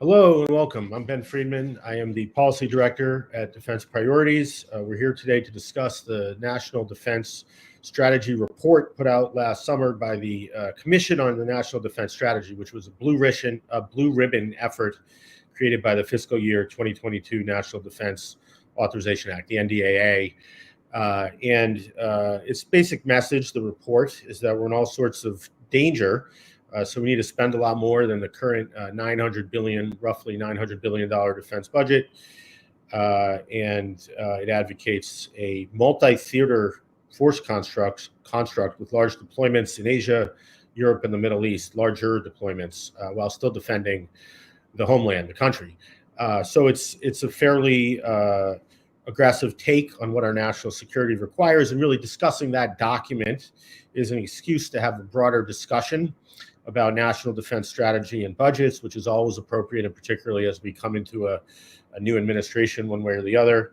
Hello and welcome. I'm Ben Friedman. I am the Policy Director at Defense Priorities. We're here today to discuss the National Defense Strategy Report put out last summer by the Commission on the National Defense Strategy, which was a blue ribbon effort created by the fiscal year 2022 National Defense Authorization Act, the NDAA. And its basic message, the report, is that we're in all sorts of danger. So we need to spend a lot more than the current roughly $900 billion defense budget. And it advocates a multi-theater force construct with large deployments in Asia, Europe, and the Middle East, larger deployments, while still defending the homeland, the country. So it's a fairly aggressive take on what our national security requires, and really discussing that document is an excuse to have a broader discussion about national defense strategy and budgets, which is always appropriate, and particularly as we come into a new administration one way or the other,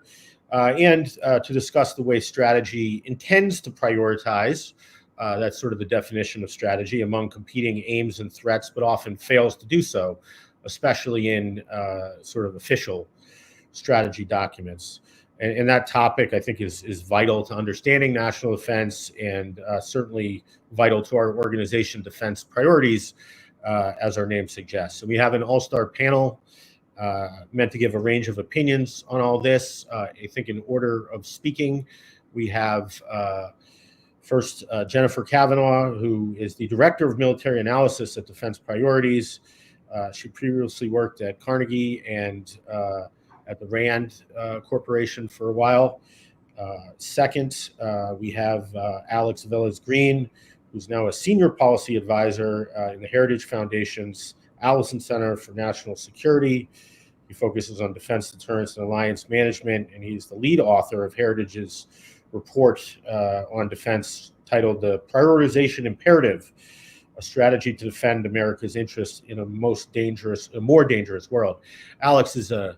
and to discuss the way strategy intends to prioritize, that's sort of the definition of strategy, among competing aims and threats, but often fails to do so, especially in sort of official strategy documents. And that topic, I think, is vital to understanding national defense, and certainly vital to our organization defense priorities, as our name suggests. So we have an all-star panel meant to give a range of opinions on all this. I think in order of speaking, we have first Jennifer Cavanaugh, who is the Director of Military Analysis at Defense Priorities. She previously worked at Carnegie and at the RAND Corporation for a while. Second, we have Alex Velez-Green, who's now a senior policy advisor in the Heritage Foundation's Allison Center for National Security. He focuses on defense, deterrence, and alliance management, and he's the lead author of Heritage's report on defense titled "The Prioritization Imperative: A Strategy to Defend America's Interests in a More Dangerous World." Alex is a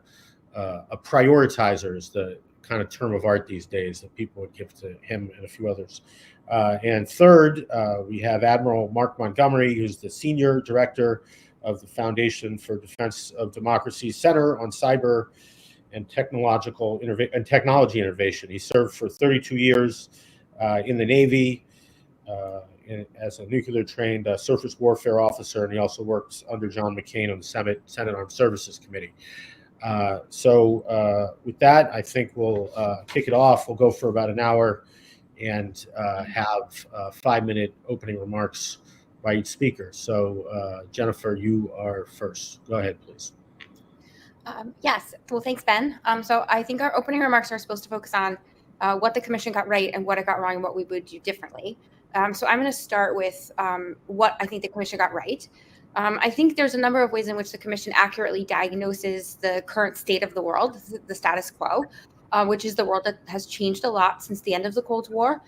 prioritizer, is the kind of term of art these days that people would give to him and a few others. And third, we have Admiral Mark Montgomery, who's the Senior Director of the Foundation for Defense of Democracy Center on Cyber and Technology Innovation. He served for 32 years in the Navy as a nuclear-trained surface warfare officer, and he also works under John McCain on the Senate Armed Services Committee. So with that, I think we'll kick it off. We'll go for about an hour and have 5-minute opening remarks by each speaker. So Jennifer, you are first. Go ahead, please. Yes. Well, thanks, Ben. So I think our opening remarks are supposed to focus on what the Commission got right and what it got wrong and what we would do differently. So I'm going to start with what I think the Commission got right. I think there's a number of ways in which the Commission accurately diagnoses the current state of the world, the status quo, which is the world that has changed a lot since the end of the Cold War.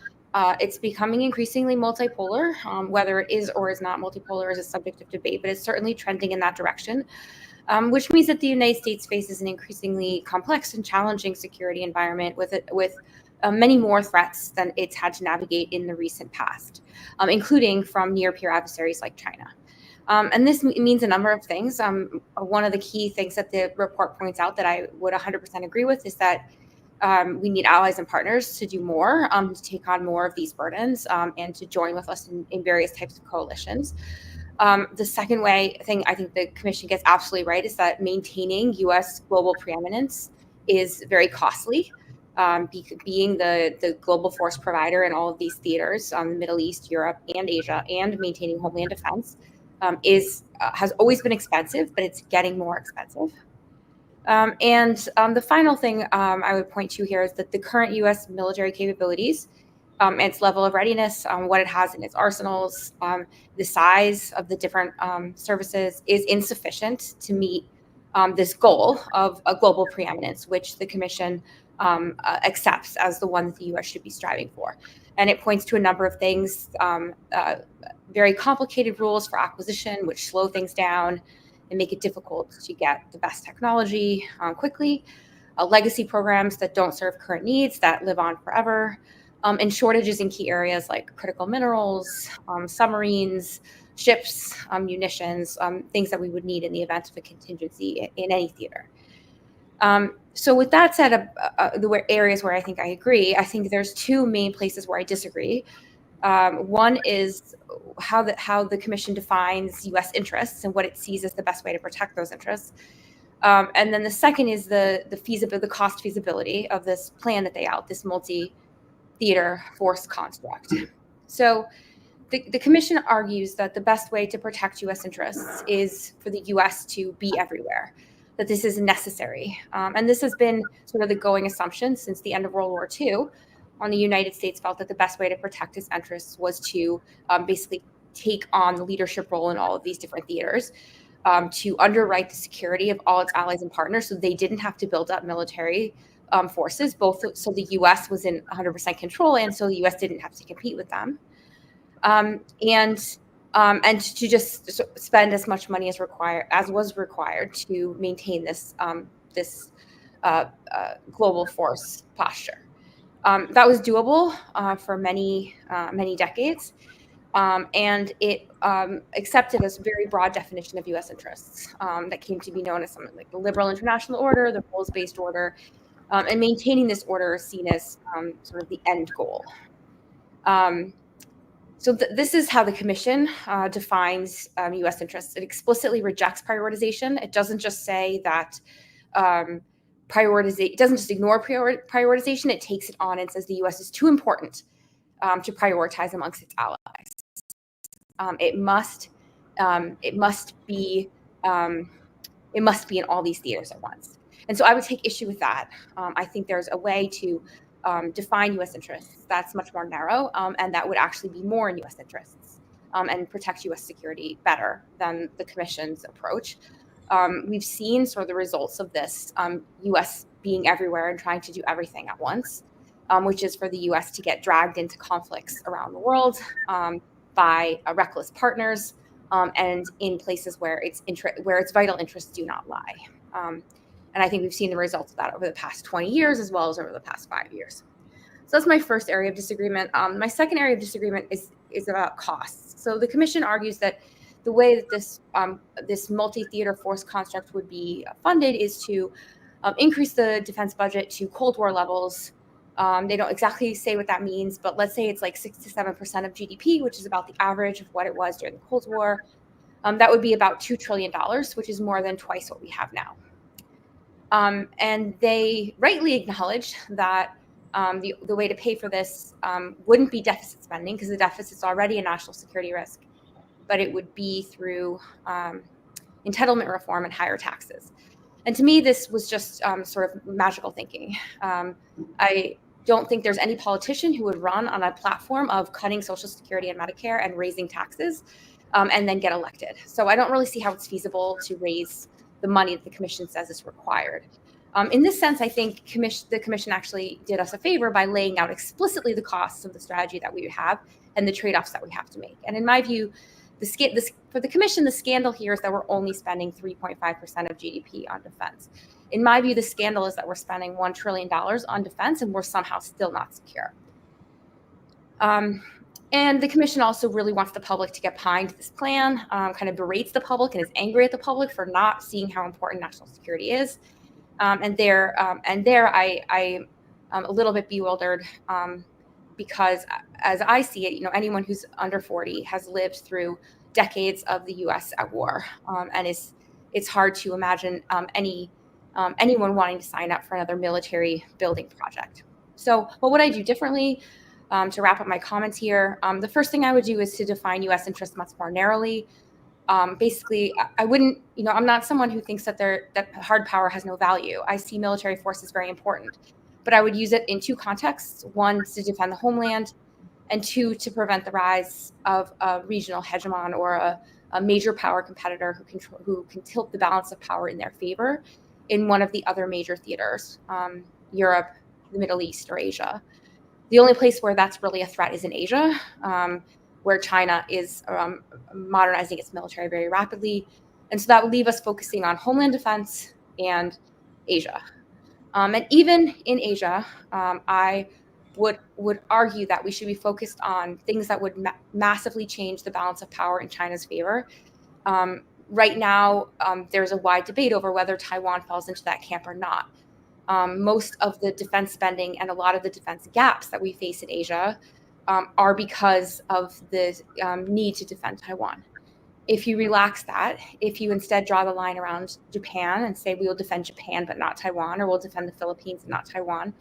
It's becoming increasingly multipolar. Whether it is or is not multipolar is a subject of debate, but it's certainly trending in that direction, which means that the United States faces an increasingly complex and challenging security environment with many more threats than it's had to navigate in the recent past, including from near-peer adversaries like China. And this means a number of things. One of the key things that the report points out that I would 100% agree with is that we need allies and partners to do more, to take on more of these burdens, and to join with us in various types of coalitions. The second thing I think the Commission gets absolutely right is that maintaining U.S. global preeminence is very costly. Being the global force provider in all of these theaters, the Middle East, Europe, and Asia, and maintaining homeland defense has always been expensive, but it's getting more expensive. And the final thing I would point to here is that the current U.S. military capabilities, its level of readiness, what it has in its arsenals, the size of the different services is insufficient to meet this goal of a global preeminence, which the Commission accepts as the one that the U.S. should be striving for. And it points to a number of things, very complicated rules for acquisition, which slow things down and make it difficult to get the best technology quickly, legacy programs that don't serve current needs, that live on forever, and shortages in key areas like critical minerals, submarines, ships, munitions, things that we would need in the event of a contingency in any theater. So with that said, the areas where I think I agree, I think there's two main places where I disagree. One is how the Commission defines U.S. interests and what it sees as the best way to protect those interests. And then the second is the cost feasibility of this plan that they out, this multi-theater force construct. So the Commission argues that the best way to protect U.S. interests is for the U.S. to be everywhere, that this is necessary. And this has been sort of the going assumption since the end of World War II. The United States felt that the best way to protect its interests was to basically take on the leadership role in all of these different theaters, to underwrite the security of all its allies and partners so they didn't have to build up military forces, both so the U.S. was in 100% control and so the U.S. didn't have to compete with them. And to just spend as much money as was required to maintain this global force posture. That was doable for many decades, and it accepted a very broad definition of U.S. interests that came to be known as something like the liberal international order, the rules-based order, and maintaining this order is seen as sort of the end goal. So this is how the Commission defines U.S. interests. It explicitly rejects prioritization. It doesn't just say that it doesn't just ignore prioritization. It takes it on and says the U.S. is too important to prioritize amongst its allies. It must be in all these theaters at once. And so I would take issue with that. I think there's a way to define U.S. interests that's much more narrow, and that would actually be more in U.S. interests and protect U.S. security better than the Commission's approach. We've seen sort of the results of this, U.S. being everywhere and trying to do everything at once, which is for the U.S. to get dragged into conflicts around the world by reckless partners and in places where its vital interests do not lie. And I think we've seen the results of that over the past 20 years as well as over the past 5 years. So that's my first area of disagreement. My second area of disagreement is about costs. So the Commission argues that the way that this multi-theater force construct would be funded is to increase the defense budget to Cold War levels. They don't exactly say what that means, but let's say it's like 6 to 7% of GDP, which is about the average of what it was during the Cold War. That would be about $2 trillion, which is more than twice what we have now. And they rightly acknowledge that the way to pay for this wouldn't be deficit spending, because the deficit's already a national security risk, but it would be through entitlement reform and higher taxes. And to me, this was just sort of magical thinking. I don't think there's any politician who would run on a platform of cutting Social Security and Medicare and raising taxes and then get elected. So I don't really see how it's feasible to raise the money that the Commission says is required. In this sense, I think the Commission actually did us a favor by laying out explicitly the costs of the strategy that we have and the trade-offs that we have to make. And in my view, for the Commission, the scandal here is that we're only spending 3.5% of GDP on defense. In my view, the scandal is that we're spending $1 trillion on defense and we're somehow still not secure. And the Commission also really wants the public to get behind this plan, kind of berates the public and is angry at the public for not seeing how important national security is. And there I am a little bit bewildered because, as I see it, anyone who's under 40 has lived through decades of the U.S. at war, and it's hard to imagine anyone wanting to sign up for another military building project. So, what would I do differently? To wrap up my comments here, the first thing I would do is to define U.S. interests much more narrowly. Basically, I wouldn't, I'm not someone who thinks that hard power has no value. I see military force as very important, but I would use it in two contexts: one, to defend the homeland, and two, to prevent the rise of a regional hegemon or a major power competitor who can tilt the balance of power in their favor in one of the other major theaters, Europe, the Middle East, or Asia. The only place where that's really a threat is in Asia, where China is modernizing its military very rapidly. And so that would leave us focusing on homeland defense and Asia. And even in Asia, I would argue that we should be focused on things that would massively change the balance of power in China's favor. Right now, there's a wide debate over whether Taiwan falls into that camp or not. Most of the defense spending and a lot of the defense gaps that we face in Asia are because of the need to defend Taiwan. If you relax that, if you instead draw the line around Japan and say we will defend Japan but not Taiwan, or we'll defend the Philippines and not Taiwan,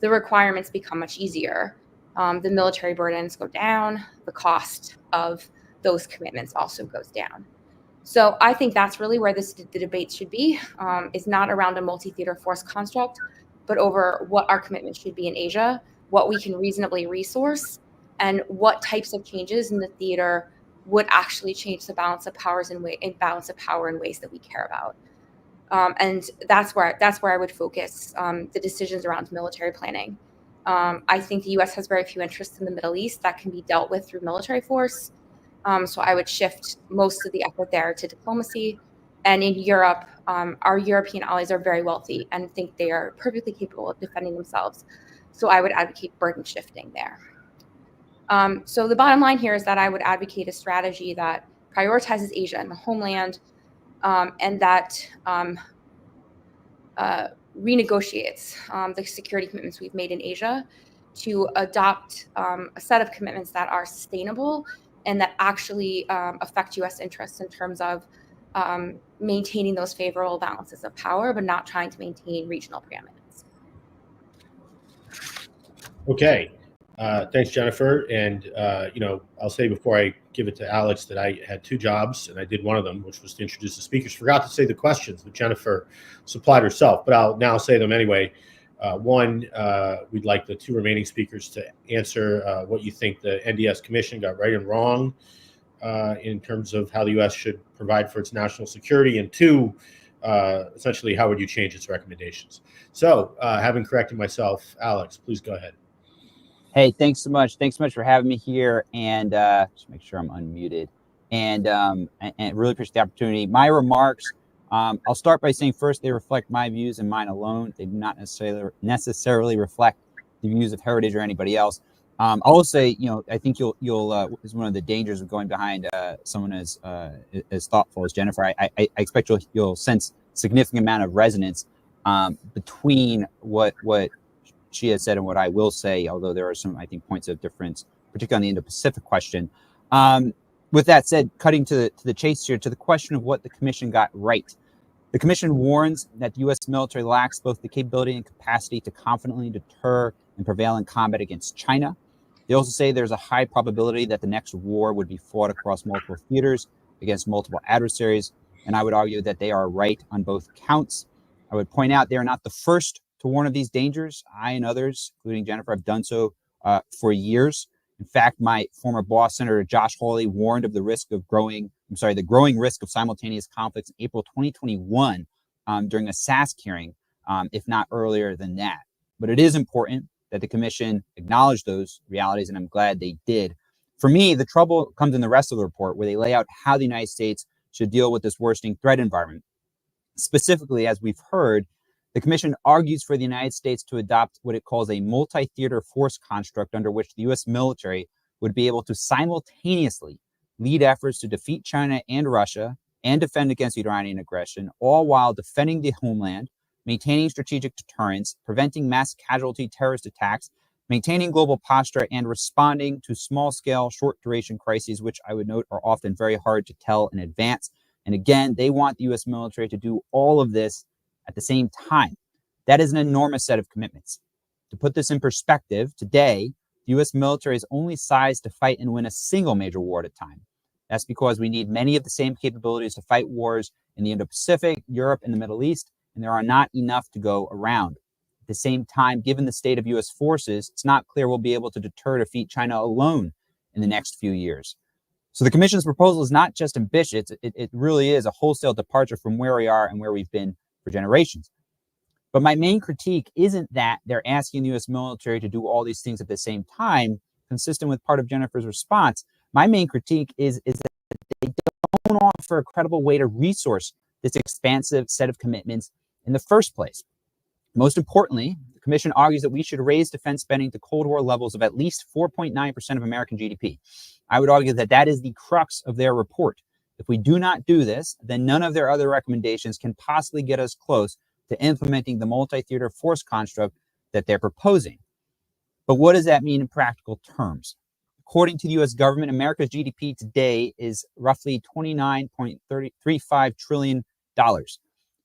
the requirements become much easier. The military burdens go down, the cost of those commitments also goes down. So I think that's really where the debate should be, is not around a multi-theater force construct, but over what our commitment should be in Asia, what we can reasonably resource, and what types of changes in the theater would actually change the balance of powers in balance of power in ways that we care about. And that's where I would focus the decisions around military planning. I think the U.S. has very few interests in the Middle East that can be dealt with through military force. So I would shift most of the effort there to diplomacy. And in Europe, our European allies are very wealthy and think they are perfectly capable of defending themselves. So I would advocate burden shifting there. So the bottom line here is that I would advocate a strategy that prioritizes Asia and the homeland, and that renegotiates the security commitments we've made in Asia to adopt a set of commitments that are sustainable and that actually affect U.S. interests in terms of maintaining those favorable balances of power, but not trying to maintain regional preeminence. Okay. Thanks, Jennifer. And, I'll say before I give it to Alex that I had two jobs, and I did one of them, which was to introduce the speakers. Forgot to say the questions that Jennifer supplied herself, but I'll now say them anyway. One, we'd like the two remaining speakers to answer what you think the NDS Commission got right and wrong in terms of how the U.S. should provide for its national security. And two, essentially, how would you change its recommendations? So, having corrected myself, Alex, please go ahead. Hey, thanks so much. Thanks so much for having me here. And just make sure I'm unmuted. And really appreciate the opportunity. My remarks, I'll start by saying first, they reflect my views and mine alone. They do not necessarily reflect the views of Heritage or anybody else. I will say, I think you'll is one of the dangers of going behind someone as thoughtful as Jennifer. I expect you'll sense significant amount of resonance between what she has said and what I will say, although there are some, I think, points of difference, particularly on the Indo-Pacific question. With that said, cutting to the chase here, to the question of what the Commission got right. The Commission warns that the U.S. military lacks both the capability and capacity to confidently deter and prevail in combat against China. They also say there's a high probability that the next war would be fought across multiple theaters against multiple adversaries, and I would argue that they are right on both counts. I would point out they are not the first to warn of these dangers. I and others, including Jennifer, have done so for years. In fact, my former boss, Senator Josh Hawley, warned of the growing risk of simultaneous conflicts in April 2021 during a SASC hearing, if not earlier than that. But it is important that the Commission acknowledge those realities, and I'm glad they did. For me, the trouble comes in the rest of the report, where they lay out how the United States should deal with this worsening threat environment. Specifically, as we've heard, the Commission argues for the United States to adopt what it calls a multi-theater force construct under which the U.S. military would be able to simultaneously lead efforts to defeat China and Russia and defend against Iranian aggression, all while defending the homeland, maintaining strategic deterrence, preventing mass casualty terrorist attacks, maintaining global posture, and responding to small-scale, short-duration crises, which I would note are often very hard to tell in advance. And again, they want the U.S. military to do all of this at the same time. That is an enormous set of commitments. To put this in perspective, today, the U.S. military is only sized to fight and win a single major war at a time. That's because we need many of the same capabilities to fight wars in the Indo-Pacific, Europe, and the Middle East, and there are not enough to go around. At the same time, given the state of U.S. forces, it's not clear we'll be able to deter or defeat China alone in the next few years. So the Commission's proposal is not just ambitious, it really is a wholesale departure from where we are and where we've been for generations. But my main critique isn't that they're asking the U.S. military to do all these things at the same time, consistent with part of Jennifer's response. My main critique is that they don't offer a credible way to resource this expansive set of commitments in the first place. Most importantly, the Commission argues that we should raise defense spending to Cold War levels of at least 4.9% of American GDP. I would argue that that is the crux of their report. If we do not do this, then none of their other recommendations can possibly get us close to implementing the multi-theater force construct that they're proposing. But what does that mean in practical terms? According to the U.S. government, America's GDP today is roughly $29.35 trillion.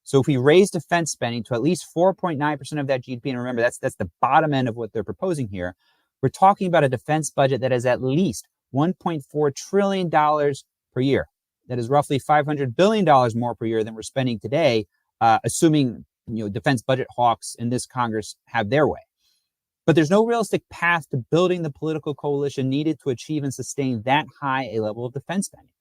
So if we raise defense spending to at least 4.9% of that GDP, and remember, that's the bottom end of what they're proposing here, we're talking about a defense budget that is at least $1.4 trillion per year. That is roughly $500 billion more per year than we're spending today, assuming defense budget hawks in this Congress have their way. But there's no realistic path to building the political coalition needed to achieve and sustain that high a level of defense spending.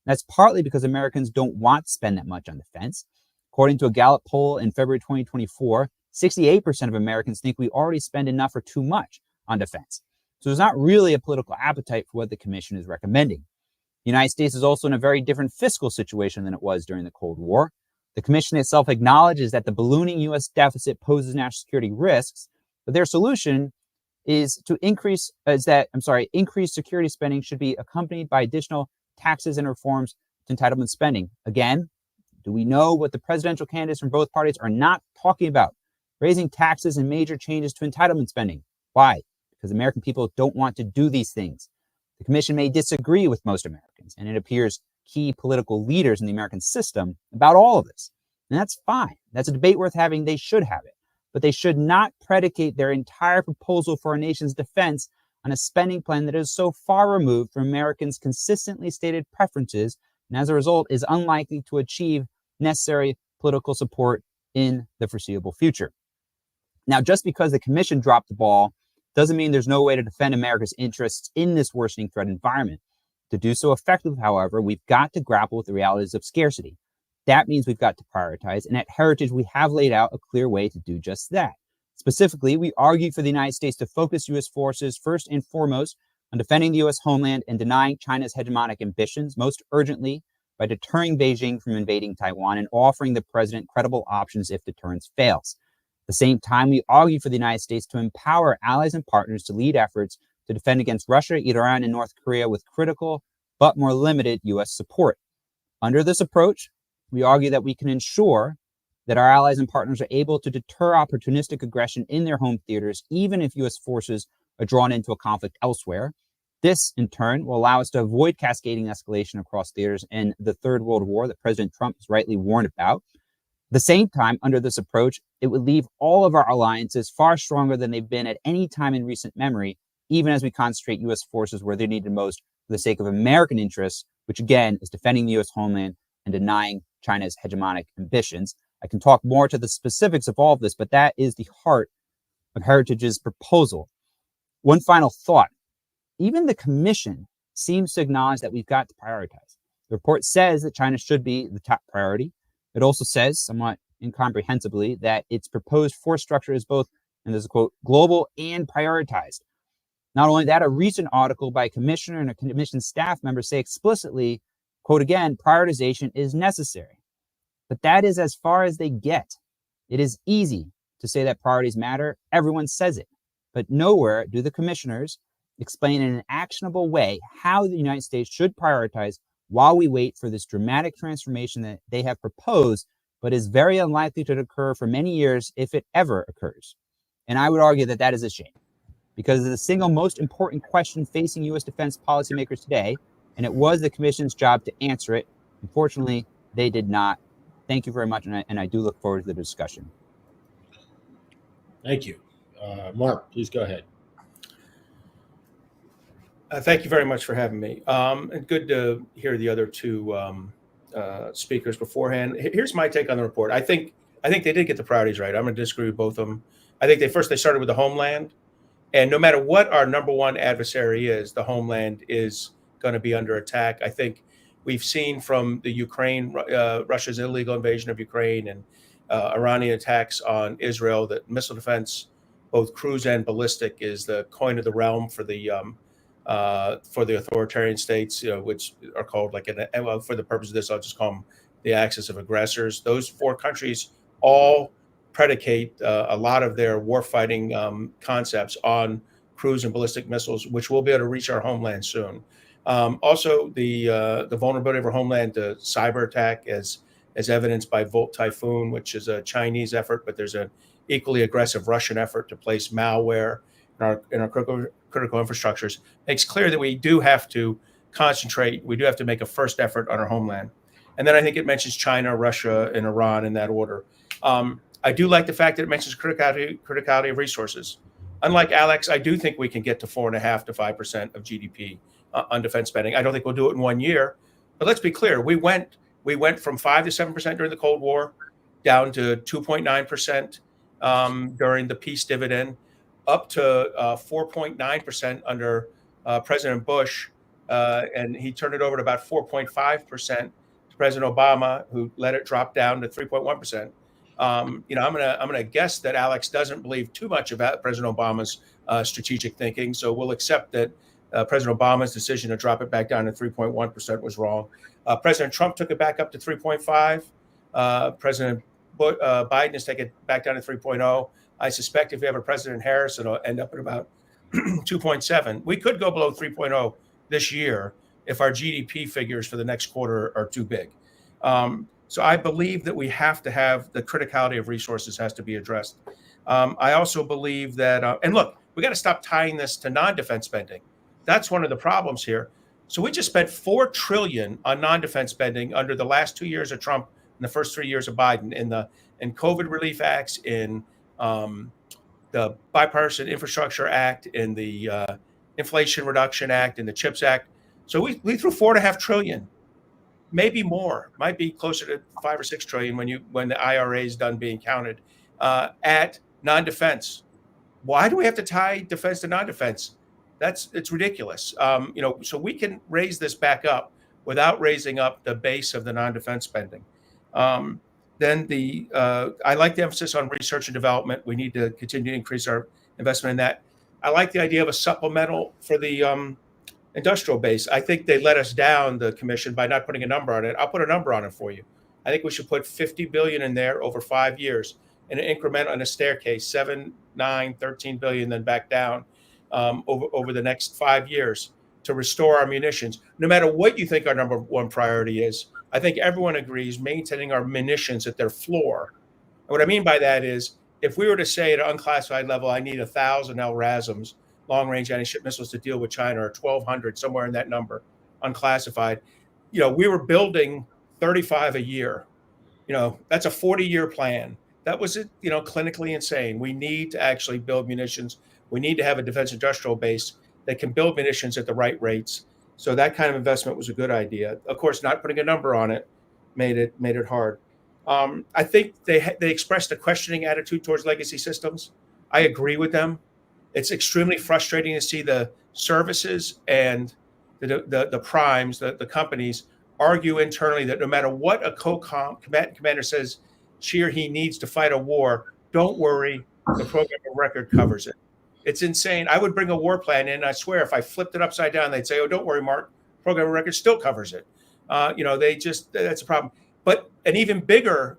That's partly because Americans don't want to spend that much on defense. According to a Gallup poll in February 2024, 68% of Americans think we already spend enough or too much on defense. So there's not really a political appetite for what the commission is recommending. The United States is also in a very different fiscal situation than it was during the Cold War. The commission itself acknowledges that the ballooning U.S. deficit poses national security risks, but their solution is to increased security spending should be accompanied by additional taxes and reforms to entitlement spending. Again, do we know what the presidential candidates from both parties are not talking about? Raising taxes and major changes to entitlement spending. Why? Because American people don't want to do these things. The commission may disagree with most Americans, and it appears key political leaders in the American system about all of this. And that's fine. That's a debate worth having. They should have it. But they should not predicate their entire proposal for our nation's defense on a spending plan that is so far removed from Americans' consistently stated preferences, and as a result is unlikely to achieve necessary political support in the foreseeable future. Now, just because the commission dropped the ball doesn't mean there's no way to defend America's interests in this worsening threat environment. To do so effectively, however, we've got to grapple with the realities of scarcity. That means we've got to prioritize, and at Heritage, we have laid out a clear way to do just that. Specifically, we argue for the United States to focus U.S. forces first and foremost on defending the U.S. homeland and denying China's hegemonic ambitions, most urgently by deterring Beijing from invading Taiwan and offering the president credible options if deterrence fails. At the same time, we argue for the United States to empower allies and partners to lead efforts to defend against Russia, Iran, and North Korea with critical but more limited U.S. support. Under this approach, we argue that we can ensure that our allies and partners are able to deter opportunistic aggression in their home theaters, even if U.S. forces are drawn into a conflict elsewhere. This, in turn, will allow us to avoid cascading escalation across theaters and the Third World War that President Trump has rightly warned about. At the same time, under this approach, it would leave all of our alliances far stronger than they've been at any time in recent memory, even as we concentrate U.S. forces where they're needed most for the sake of American interests, which again is defending the U.S. homeland and denying China's hegemonic ambitions. I can talk more to the specifics of all of this, but that is the heart of Heritage's proposal. One final thought. Even the commission seems to acknowledge that we've got to prioritize. The report says that China should be the top priority. It also says, somewhat incomprehensibly, that its proposed force structure is both, and there's a quote, global and prioritized. Not only that, a recent article by a commissioner and a commission staff member say explicitly, quote again, prioritization is necessary. But that is as far as they get. It is easy to say that priorities matter. Everyone says it. But nowhere do the commissioners explain in an actionable way how the United States should prioritize while we wait for this dramatic transformation that they have proposed, but is very unlikely to occur for many years if it ever occurs. And I would argue that that is a shame, because it's the single most important question facing U.S. defense policymakers today, and it was the commission's job to answer it. Unfortunately, they did not. Thank you very much, and I do look forward to the discussion. Thank you. Mark, please go ahead. Thank you very much for having me. And good to hear the other two speakers beforehand. Here's my take on the report. I think they did get the priorities right. I'm going to disagree with both of them. I think they started with the homeland, and no matter what our number one adversary is, the homeland is going to be under attack. I think we've seen from the Ukraine, Russia's illegal invasion of Ukraine, and Iranian attacks on Israel that missile defense, both cruise and ballistic, is the coin of the realm for the authoritarian states, which are called for the purpose of this, I'll just call them the axis of aggressors. Those four countries all predicate a lot of their warfighting concepts on cruise and ballistic missiles, which will be able to reach our homeland soon. Also, the vulnerability of our homeland to cyber attack, as evidenced by Volt Typhoon, which is a Chinese effort, but there's an equally aggressive Russian effort to place malware in our critical infrastructures, makes clear that we do have to concentrate. We do have to make a first effort on our homeland. And then I think it mentions China, Russia, and Iran in that order. I do like the fact that it mentions criticality of resources. Unlike Alex, I do think we can get to 4.5% to 5% of GDP on defense spending. I don't think we'll do it in 1 year, but let's be clear. We went from 5 to 7% during the Cold War, down to 2.9% during the peace dividend, up to 4.9% under President Bush, and he turned it over to about 4.5% to President Obama, who let it drop down to 3.1%. I'm gonna guess that Alex doesn't believe too much about President Obama's strategic thinking, so we'll accept that President Obama's decision to drop it back down to 3.1% was wrong. President Trump took it back up to 3.5. President Biden has taken it back down to 3.0. I suspect if we have a President Harris, it'll end up at about 2.7. We could go below 3.0 this year if our GDP figures for the next quarter are too big. So I believe that we have to have the criticality of resources has to be addressed. I also believe that, and look, we got to stop tying this to non-defense spending. That's one of the problems here. So we just spent $4 trillion on non-defense spending under the last 2 years of Trump and the first 3 years of Biden in COVID relief acts, in the Bipartisan Infrastructure Act, in the Inflation Reduction Act, in the CHIPS Act. So we threw $4.5 trillion. Maybe more, might be closer to 5 or 6 trillion when the IRA is done being counted at non-defense. Why do we have to tie defense to non-defense? It's ridiculous. So we can raise this back up without raising up the base of the non-defense spending. Then I like the emphasis on research and development. We need to continue to increase our investment in that. I like the idea of a supplemental for the industrial base. I think they let us down, the commission, by not putting a number on it. I'll put a number on it for you. I think we should put 50 billion in there over 5 years, in an increment on a staircase, 7, 9, 13 billion, then back down over the next 5 years to restore our munitions. No matter what you think our number one priority is, I think everyone agrees maintaining our munitions at their floor. And what I mean by that is, if we were to say at an unclassified level, I need 1,000 LRASMs, long-range anti-ship missiles, to deal with China, or 1,200, somewhere in that number, unclassified. We were building 35 a year. That's a 40-year plan. That was clinically insane. We need to actually build munitions. We need to have a defense industrial base that can build munitions at the right rates. So that kind of investment was a good idea. Of course, not putting a number on it made it hard. I think they expressed a questioning attitude towards legacy systems. I agree with them. It's extremely frustrating to see the services and the primes, the companies, argue internally that no matter what a combatant commander says she or he needs to fight a war, don't worry, the program of record covers it. It's insane. I would bring a war plan in, and I swear if I flipped it upside down, they'd say, oh, don't worry, Mark, program of record still covers it. That's a problem. But an even bigger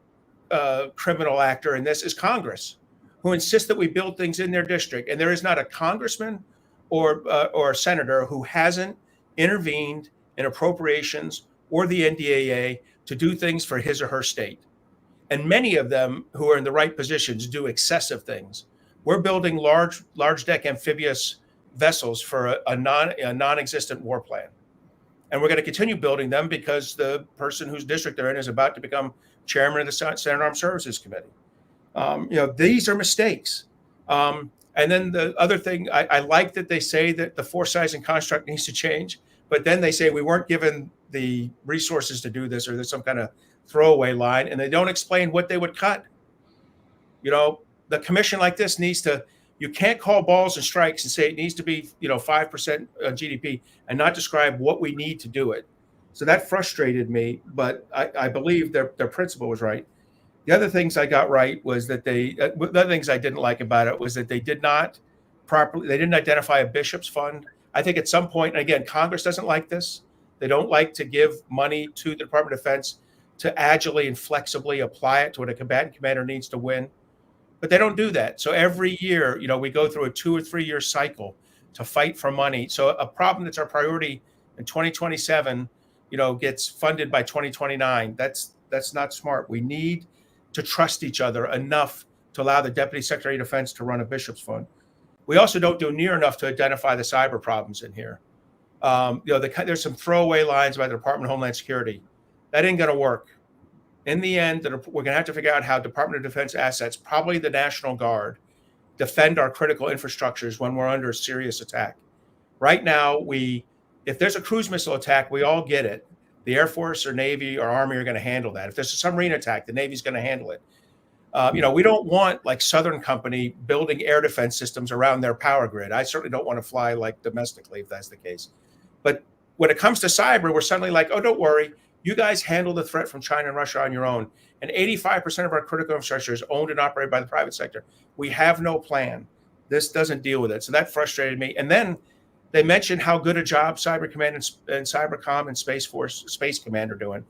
criminal actor in this is Congress, who insists that we build things in their district. And there is not a congressman or a senator who hasn't intervened in appropriations or the NDAA to do things for his or her state. And many of them who are in the right positions do excessive things. We're building large deck amphibious vessels for a non-existent war plan. And we're going to continue building them because the person whose district they're in is about to become chairman of the Senate Armed Services Committee. These are mistakes. And then the other thing, I like that they say that the force size and construct needs to change, but then they say we weren't given the resources to do this, or there's some kind of throwaway line, and they don't explain what they would cut. The commission like this you can't call balls and strikes and say it needs to be 5% GDP and not describe what we need to do it. So that frustrated me, but I believe their principle was right. The other things I got right was that the other things I didn't like about it was that they didn't identify a bishop's fund. I think at some point, and again, Congress doesn't like this. They don't like to give money to the Department of Defense to agilely and flexibly apply it to what a combatant commander needs to win. but they don't do that. So every year, we go through a 2 or 3 year cycle to fight for money. So a problem that's our priority in 2027, gets funded by 2029. That's not smart. We need to trust each other enough to allow the Deputy Secretary of Defense to run a Bishop's Fund. We also don't do near enough to identify the cyber problems in here. There's some throwaway lines by the Department of Homeland Security. That ain't going to work. In the end, we're going to have to figure out how Department of Defense assets, probably the National Guard, defend our critical infrastructures when we're under serious attack. Right now, if there's a cruise missile attack, we all get it. The Air Force or Navy or Army are going to handle that. If there's a submarine attack, the Navy's going to handle it. We don't want like Southern Company building air defense systems around their power grid. I certainly don't want to fly like domestically if that's the case. But when it comes to cyber, we're suddenly like, oh, don't worry. You guys handle the threat from China and Russia on your own. And 85% of our critical infrastructure is owned and operated by the private sector. We have no plan. This doesn't deal with it. So that frustrated me. And then they mentioned how good a job Cyber Command and Cybercom and Space Command are doing.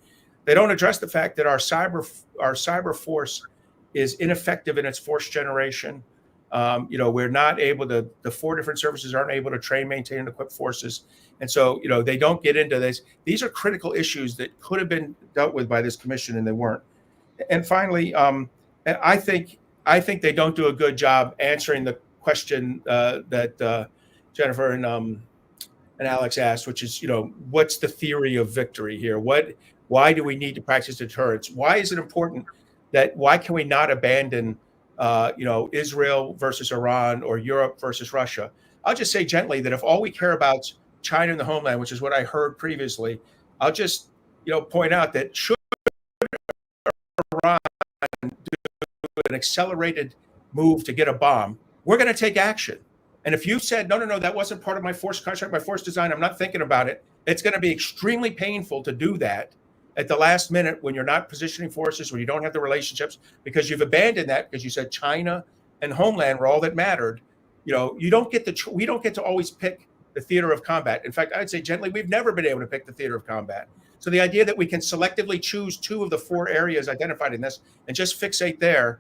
They don't address the fact that our cyber force is ineffective in its force generation. We're not able to, the 4 different services aren't able to train, maintain, and equip forces. And so, they don't get into this. These are critical issues that could have been dealt with by this commission and they weren't. And finally, I think they don't do a good job answering the question that Jennifer and Alex asked, which is, what's the theory of victory here? Why do we need to practice deterrence? Why is it important why can we not abandon, Israel versus Iran or Europe versus Russia? I'll just say gently that if all we care about is China and the homeland, which is what I heard previously, I'll just, point out that should Iran do an accelerated move to get a bomb, we're going to take action. And if you said, no, that wasn't part of my force contract, my force design, I'm not thinking about it, it's going to be extremely painful to do that at the last minute when you're not positioning forces, when you don't have the relationships, because you've abandoned that because you said China and homeland were all that mattered. We don't get to always pick the theater of combat. In fact, I'd say gently, we've never been able to pick the theater of combat. So the idea that we can selectively choose 2 of the 4 areas identified in this and just fixate there,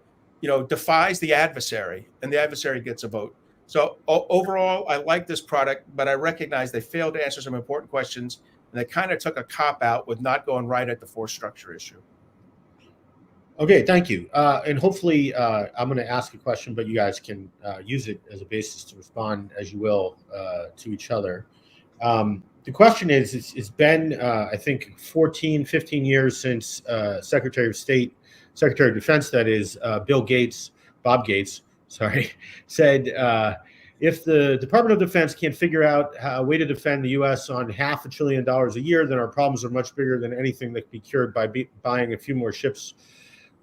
defies the adversary, and the adversary gets a vote. So overall, I like this product, but I recognize they failed to answer some important questions, and they kind of took a cop-out with not going right at the force structure issue. Okay, thank you. And hopefully I'm going to ask a question, but you guys can use it as a basis to respond as you will to each other. The question is, it's been, I think, 14, 15 years since Secretary of Defense, that is, Bob Gates, said, if the Department of Defense can't figure out a way to defend the U.S. on $500 billion a year, then our problems are much bigger than anything that can be cured by buying a few more ships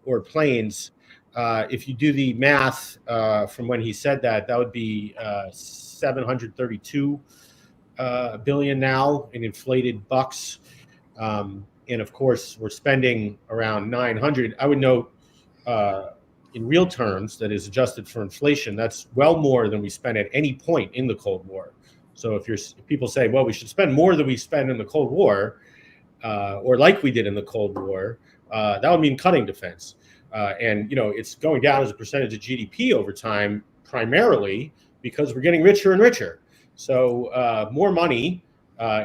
or planes. If you do the math from when he said that, that would be 732 billion now in inflated bucks. And of course, we're spending around 900. I would note in real terms, that is adjusted for inflation, that's well more than we spent at any point in the Cold War. So if people say, well, we should spend more than we spend in the Cold War, or like we did in the Cold War, that would mean cutting defense. And it's going down as a percentage of GDP over time, primarily because we're getting richer and richer. So more money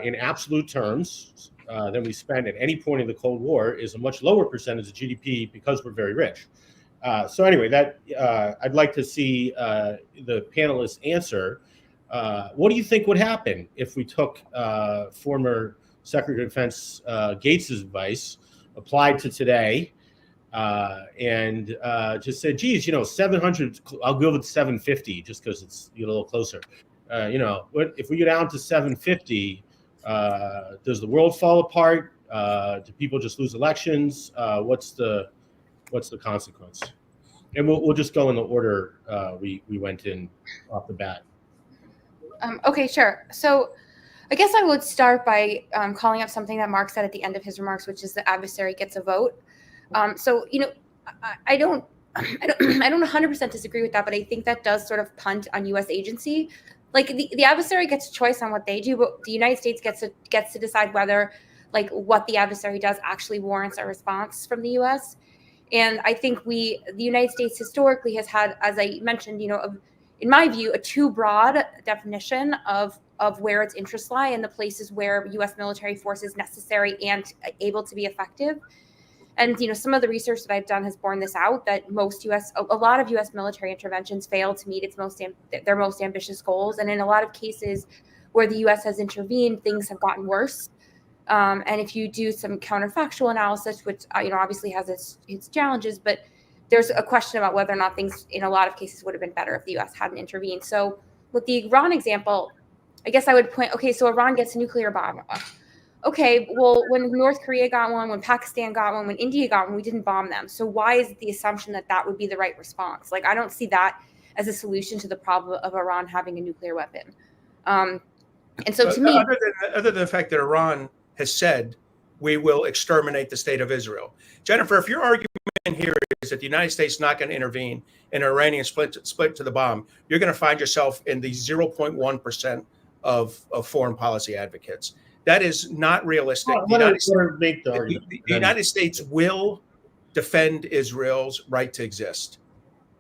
in absolute terms than we spend at any point in the Cold War is a much lower percentage of GDP because we're very rich. So anyway, I'd like to see the panelists answer. What do you think would happen if we took former Secretary of Defense Gates's advice, applied to today, and just said, geez, 700, I'll go with 750 just because it's a little closer. What if we go down to 750, does the world fall apart? Do people just lose elections? What's the consequence? And we'll just go in the order we went in off the bat. Okay, sure. So I guess I would start by calling up something that Mark said at the end of his remarks, which is the adversary gets a vote. So I don't 100% disagree with that, but I think that does sort of punt on U.S. agency. Like the adversary gets a choice on what they do, but the United States gets to decide whether what the adversary does actually warrants a response from the U.S. And I think the United States historically has had, as I mentioned, in my view, a too broad definition of where its interests lie and the places where U.S. military force is necessary and able to be effective. And some of the research that I've done has borne this out, that a lot of U.S. military interventions fail to meet their most ambitious goals, and in a lot of cases where the U.S. has intervened, things have gotten worse. And if you do some counterfactual analysis, which obviously has its challenges, but there's a question about whether or not things in a lot of cases would have been better if the U.S. hadn't intervened. So with the Iran example, I guess I would point, okay, so Iran gets a nuclear bomb. Okay, well, when North Korea got one, when Pakistan got one, when India got one, we didn't bomb them. So why is it the assumption that that would be the right response? Like, I don't see that as a solution to the problem of Iran having a nuclear weapon. And so to me, other than the fact that Iran has said we will exterminate the state of Israel, Jennifer, if your argument here is that the United States is not going to intervene in an Iranian split to the bomb, you're going to find yourself in the 0.1% of foreign policy advocates. That is not realistic. The United States will defend Israel's right to exist.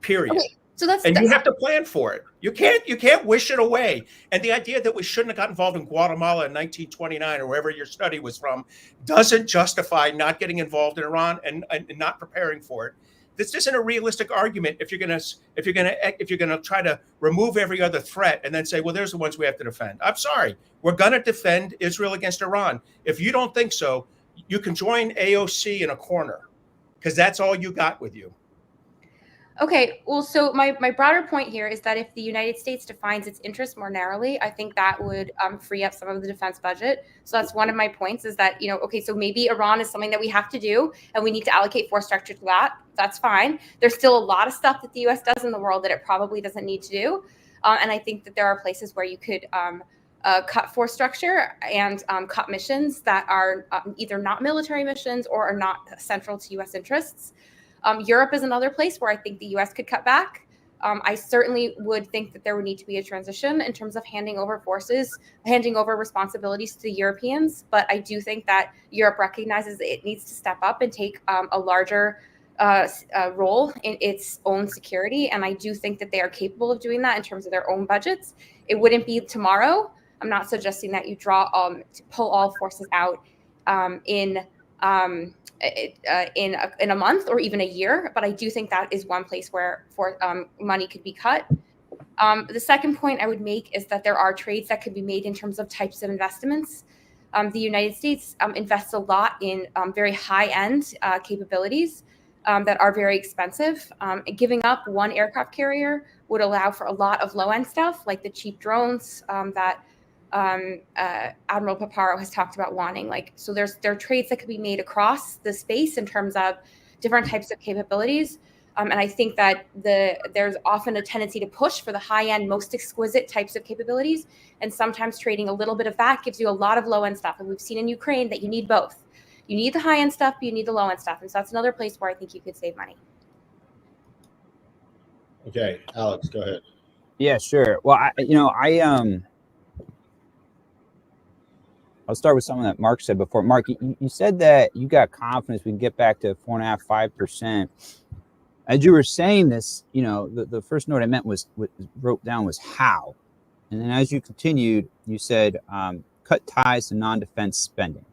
Period. Okay, so you have to plan for it. You can't wish it away. And the idea that we shouldn't have got involved in Guatemala in 1929 or wherever your study was from doesn't justify not getting involved in Iran and not preparing for it. This isn't a realistic argument if you're gonna try to remove every other threat and then say, well, there's the ones we have to defend. I'm sorry, we're gonna defend Israel against Iran. If you don't think so, you can join AOC in a corner because that's all you got with you. Okay, well, so my broader point here is that if the United States defines its interests more narrowly, I think that would free up some of the defense budget. So that's one of my points, is that, okay, so maybe Iran is something that we have to do and we need to allocate force structure to that. That's fine. There's still a lot of stuff that the U.S. does in the world that it probably doesn't need to do. And I think that there are places where you could cut force structure and cut missions that are either not military missions or are not central to U.S. interests. Europe is another place where I think the U.S. could cut back. I certainly would think that there would need to be a transition in terms of handing over responsibilities to the Europeans. But I do think that Europe recognizes it needs to step up and take a larger role in its own security. And I do think that they are capable of doing that in terms of their own budgets. It wouldn't be tomorrow. I'm not suggesting that you pull all forces out in a month or even a year, but I do think that is one place where money could be cut. The second point I would make is that there are trades that could be made in terms of types of investments. The United States invests a lot in very high-end capabilities that are very expensive. Giving up one aircraft carrier would allow for a lot of low-end stuff, like the cheap drones that Admiral Paparo has talked about wanting. So there are trades that could be made across the space in terms of different types of capabilities. And I think that there's often a tendency to push for the high-end, most exquisite types of capabilities. And sometimes trading a little bit of that gives you a lot of low-end stuff. And we've seen in Ukraine that you need both. You need the high-end stuff, but you need the low-end stuff. And so that's another place where I think you could save money. Okay, Alex, go ahead. Yeah, sure. Well, I'll start with something that Mark said before. Mark, you said that you got confidence we can get back to 4.5%, 5%. As you were saying this, the first note I meant wrote down was how. And then as you continued, you said cut ties to non-defense spending.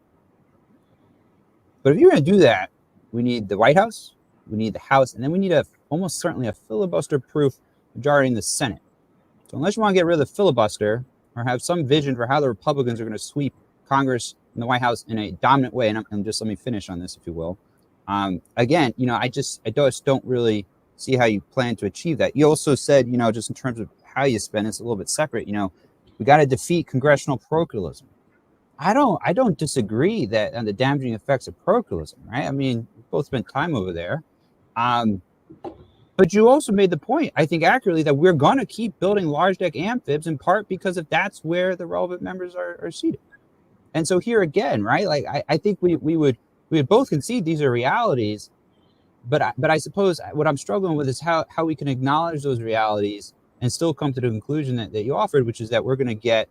But if you're going to do that, we need the White House, we need the House, and then we need almost certainly a filibuster-proof majority in the Senate. So unless you want to get rid of the filibuster or have some vision for how the Republicans are going to sweep Congress and the White House in a dominant way, and just let me finish on this, if you will. Again, I just don't really see how you plan to achieve that. You also said, just in terms of how you spend, it's a little bit separate. We got to defeat congressional parochialism. I don't disagree that on the damaging effects of parochialism, right? I mean, we both spent time over there. But you also made the point, I think accurately, that we're going to keep building large deck amphibs in part because that's where the relevant members are seated. And so here again, right? I think we would both concede these are realities, but I suppose what I'm struggling with is how we can acknowledge those realities and still come to the conclusion that you offered, which is that we're going to get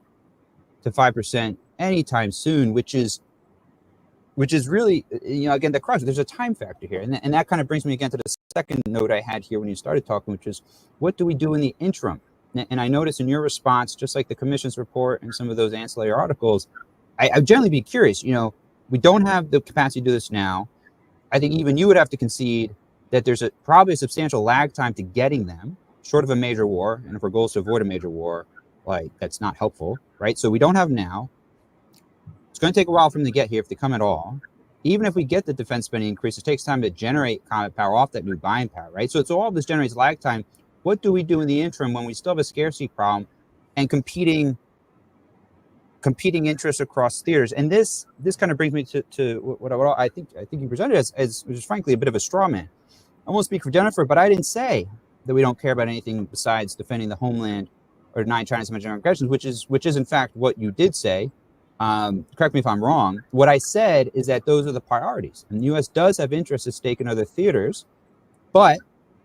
to 5% anytime soon, which is which is really, again, the crux. There's a time factor here. And that kind of brings me again to the second note I had here when you started talking, which is what do we do in the interim? And I noticed in your response, just like the commission's report and some of those ancillary articles, I'd generally be curious, we don't have the capacity to do this now. I think even you would have to concede that there's probably a substantial lag time to getting them, short of a major war. And if our goal is to avoid a major war, like that's not helpful, right? So we don't have them now. It's going to take a while for them to get here if they come at all. Even if we get the defense spending increase, it takes time to generate combat power off that new buying power, right? So all of this generates lag time. What do we do in the interim when we still have a scarcity problem and competing interests across theaters? And this kind of brings me to what I think you presented as which is frankly a bit of a straw man. I won't speak for Jennifer, but I didn't say that we don't care about anything besides defending the homeland or denying China's imaginary aggressions, which is in fact what you did say. Correct me if I'm wrong. What I said is that those are the priorities, and the U.S. does have interests at stake in other theaters, but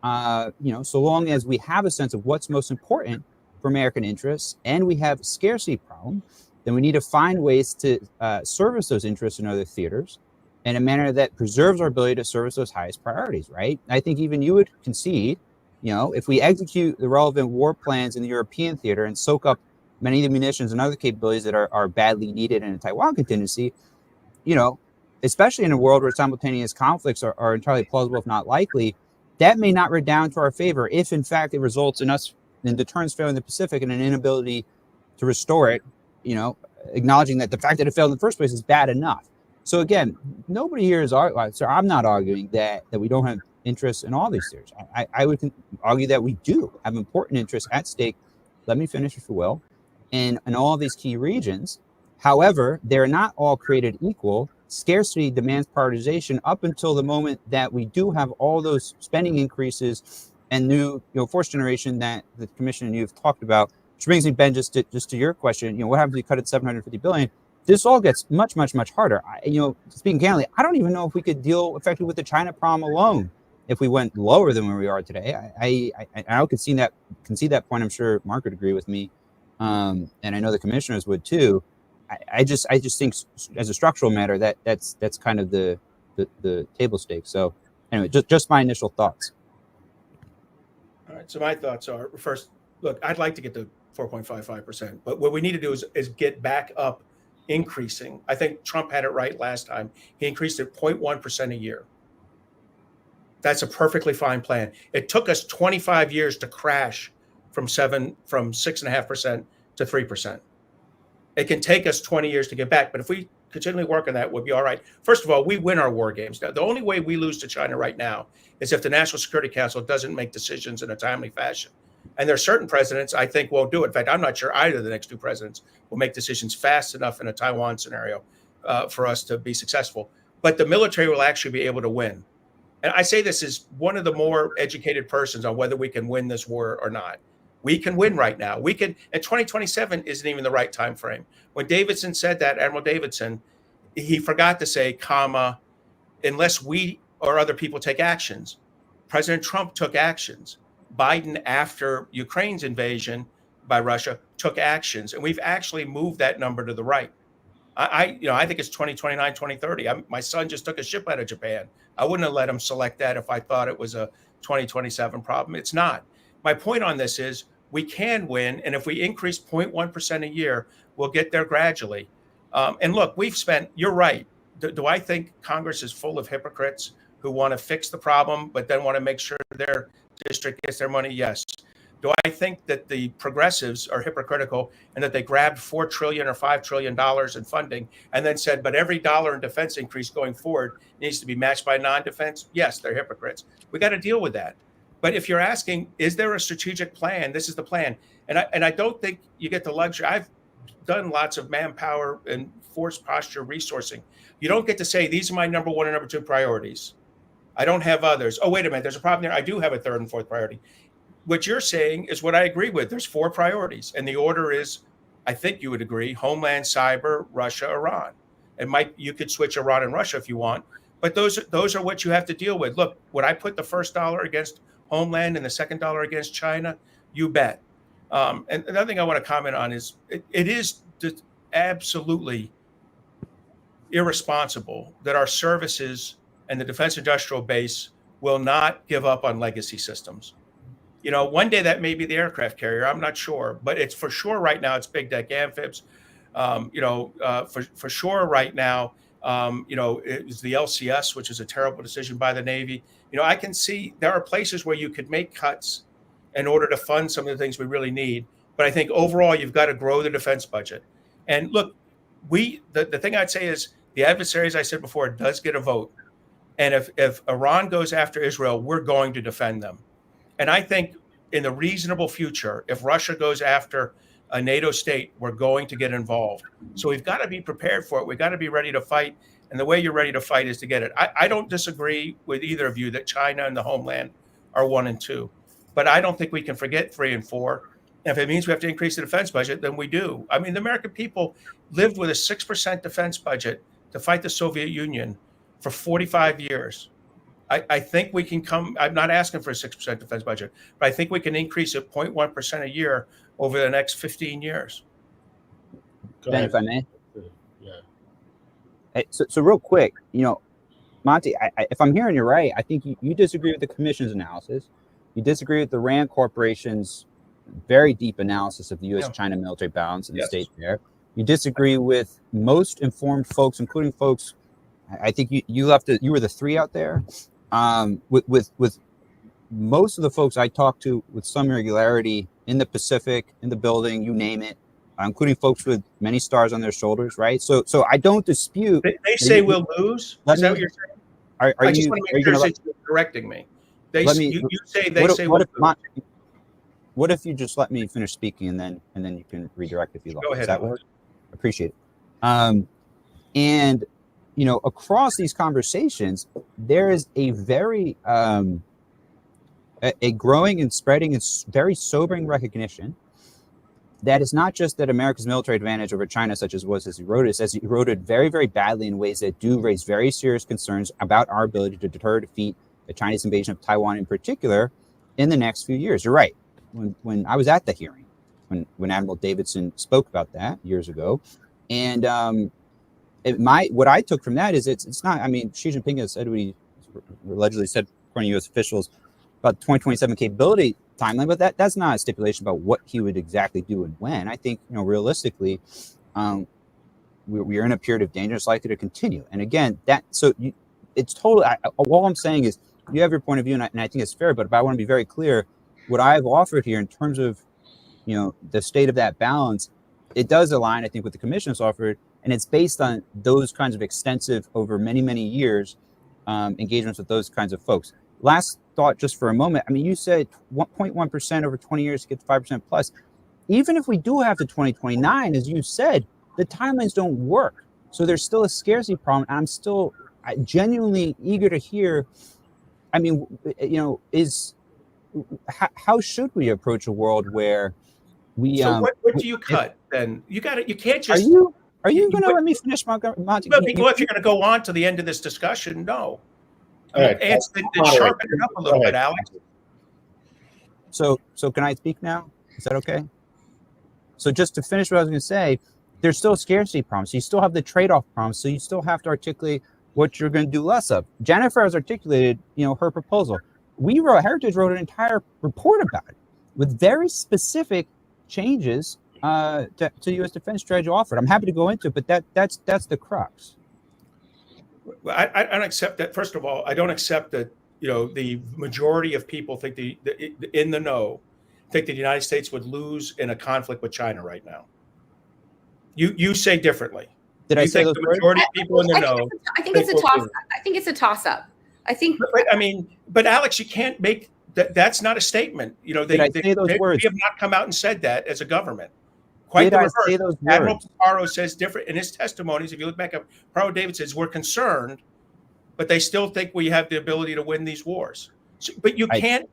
so long as we have a sense of what's most important for American interests, and we have a scarcity problem, then we need to find ways to service those interests in other theaters in a manner that preserves our ability to service those highest priorities. Right? I think even you would concede, if we execute the relevant war plans in the European theater and soak up many of the munitions and other capabilities that are badly needed in a Taiwan contingency, especially in a world where simultaneous conflicts are entirely plausible, if not likely, that may not redound to our favor if, in fact, it results in us in deterrence failing the Pacific and an inability to restore it, acknowledging that the fact that it failed in the first place is bad enough. So again, nobody here is arguing, so I'm not arguing that we don't have interests in all these theaters. I would argue that we do have important interests at stake. Let me finish, if you will. In all of these key regions. However, they're not all created equal. Scarcity demands prioritization up until the moment that we do have all those spending increases and new force generation that the commission and you have talked about. Which brings me, Ben, just to your question, what happens if we cut it $750 billion? This all gets much, much, much harder. Speaking candidly, I don't even know if we could deal effectively with the China problem alone if we went lower than where we are today. I could see that point. I'm sure Mark would agree with me. And I know the commissioners would too. I just think as a structural matter that's kind of the table stakes. So anyway, just my initial thoughts. All right. So my thoughts are, first, look, I'd like to get to 4.55%, but what we need to do is get back up, increasing. I think Trump had it right last time. He increased it 0.1% a year. That's a perfectly fine plan. It took us 25 years to crash from 6.5% to 3%. It can take us 20 years to get back, but if we continually work on that, we'll be all right. First of all, we win our war games. Now, the only way we lose to China right now is if the National Security Council doesn't make decisions in a timely fashion. And there are certain presidents I think won't do it. In fact, I'm not sure either of the next two presidents will make decisions fast enough in a Taiwan scenario for us to be successful. But the military will actually be able to win. And I say this as one of the more educated persons on whether we can win this war or not. We can win right now. We can, and 2027 isn't even the right time frame. When Davidson said that, Admiral Davidson, he forgot to say, comma, unless we or other people take actions. President Trump took actions. Biden, after Ukraine's invasion by Russia, took actions. And we've actually moved that number to the right. I think it's 2029, 2030. My son just took a ship out of Japan. I wouldn't have let him select that if I thought it was a 2027 problem. It's not. My point on this is we can win. And if we increase 0.1% a year, we'll get there gradually. And look, you're right. Do I think Congress is full of hypocrites who want to fix the problem, but then want to make sure their district gets their money? Yes. Do I think that the progressives are hypocritical and that they grabbed $4 trillion or $5 trillion in funding and then said, but every dollar in defense increase going forward needs to be matched by non-defense? Yes, they're hypocrites. We got to deal with that. But if you're asking, is there a strategic plan? This is the plan. And I don't think you get the luxury. I've done lots of manpower and force posture resourcing. You don't get to say, these are my number one and number two priorities. I don't have others. Oh, wait a minute. There's a problem there. I do have a third and fourth priority. What you're saying is what I agree with. There's four priorities. And the order is, I think you would agree, Homeland, Cyber, Russia, Iran. You could switch Iran and Russia if you want. But those are what you have to deal with. Look, would I put the first dollar against Homeland and the second dollar against China? You bet. And another thing I want to comment on is it is just absolutely irresponsible that our services and the defense industrial base will not give up on legacy systems. One day that may be the aircraft carrier. I'm not sure, but it's for sure right now. It's big deck amphibs. For sure right now, it's the LCS, which is a terrible decision by the Navy. I can see there are places where you could make cuts in order to fund some of the things we really need. But I think overall, you've got to grow the defense budget. And look, the thing I'd say is the adversary, as I said before, does get a vote. And if Iran goes after Israel, we're going to defend them. And I think in the reasonable future, if Russia goes after a NATO state, we're going to get involved. So we've got to be prepared for it. We've got to be ready to fight. And the way you're ready to fight is to get it. I don't disagree with either of you that China and the homeland are 1 and 2. But I don't think we can forget 3 and 4. And if it means we have to increase the defense budget, then we do. I mean, the American people lived with a 6% defense budget to fight the Soviet Union for 45 years. I think we can come. I'm not asking for a 6% defense budget, but I think we can increase it 0.1% a year over the next 15 years. Ben, if I may. Yeah. Hey, so real quick, Monty, if I'm hearing you right, I think you disagree with the commission's analysis. You disagree with the RAND Corporation's very deep analysis of the U.S.-China military balance in the state there. You disagree with most informed folks, including folks. I think you were the 3 out there. With most of the folks I talked to with some regularity in the Pacific, in the building, you name it, including folks with many stars on their shoulders, right? So I don't dispute. They say we'll lose. Is that what you're saying? I just want to make sure you're correcting me. You say we'll lose. What if you just let me finish speaking and then you can redirect if you like? Go ahead. Does that work? Appreciate it. And across these conversations, there is a very a growing and spreading and very sobering recognition that it's not just that America's military advantage over China, such as was as eroded, it's eroded very, very badly in ways that do raise very serious concerns about our ability to deter or defeat the Chinese invasion of Taiwan in particular in the next few years. You're right. When I was at the hearing, when Admiral Davidson spoke about that years ago, and what I took from that is it's not. I mean, Xi Jinping has said what he allegedly said, according to U.S. officials, about the 2027 capability timeline, but that's not a stipulation about what he would exactly do and when. I think realistically, we are in a period of danger that's likely to continue. And again, it's totally. All I'm saying is you have your point of view, and I think it's fair. But I want to be very clear. What I've offered here in terms of the state of that balance, it does align, I think, with the commission's offered, and it's based on those kinds of extensive, over many, many years, engagements with those kinds of folks. Last thought, just for a moment. I mean, you said 1.1% over 20 years to get to 5% plus. Even if we do have to 2029, as you said, the timelines don't work. So there's still a scarcity problem. And I'm still genuinely eager to hear. I mean, how should we approach a world where we? So what do you cut then? You got it. You can't just. Are you going to let me finish, Monty? Well, if you're going to go on to the end of this discussion, no. Sharpen it up a little bit, Alex. So can I speak now? Is that okay? So just to finish what I was going to say, there's still a scarcity problem. So you still have the trade-off problem. So you still have to articulate what you're going to do less of. Jennifer has articulated, her proposal. Heritage wrote an entire report about it with very specific changes to U.S. defense strategy offered. I'm happy to go into it, but that's the crux. I don't accept that. First of all, I don't accept that. The majority of people think in the know think that the United States would lose in a conflict with China right now. You say differently. Did I say those the majority of people in the know? I think it's a toss. I think it's a toss-up. I think. But Alex, you can't make that. That's not a statement. They have not come out and said that as a government. Quite the reverse. Admiral Pizarro says different in his testimonies. If you look back up, Admiral David says we're concerned, but they still think we have the ability to win these wars. But you can't.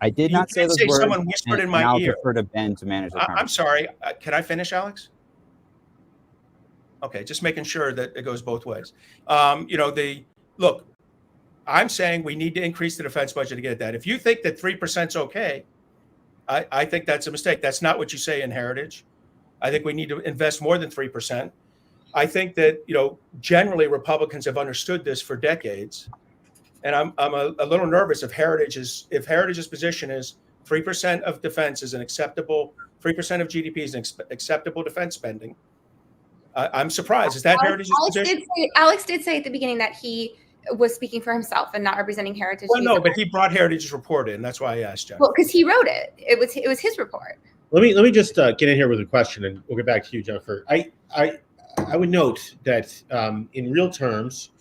I did not say those words. Someone whispered in my ear. I'll defer to Ben to manage the conversation. I'm sorry. Can I finish, Alex? Okay, just making sure that it goes both ways. Look, I'm saying we need to increase the defense budget to get that. If you think that 3% is okay, I think that's a mistake. That's not what you say in Heritage. I think we need to invest more than 3%. I think that, generally Republicans have understood this for decades. And I'm a little nervous if Heritage's position is 3% of defense is an acceptable, 3% of GDP is an acceptable defense spending. I'm surprised. Is that Heritage's position? Alex did say at the beginning that he was speaking for himself and not representing Heritage. Well, no, but he brought Heritage's report in. That's why I asked Jeff. Well, because he wrote it. It was his report. Let me just get in here with a question, and we'll get back to you, Jennifer. I would note that in real terms,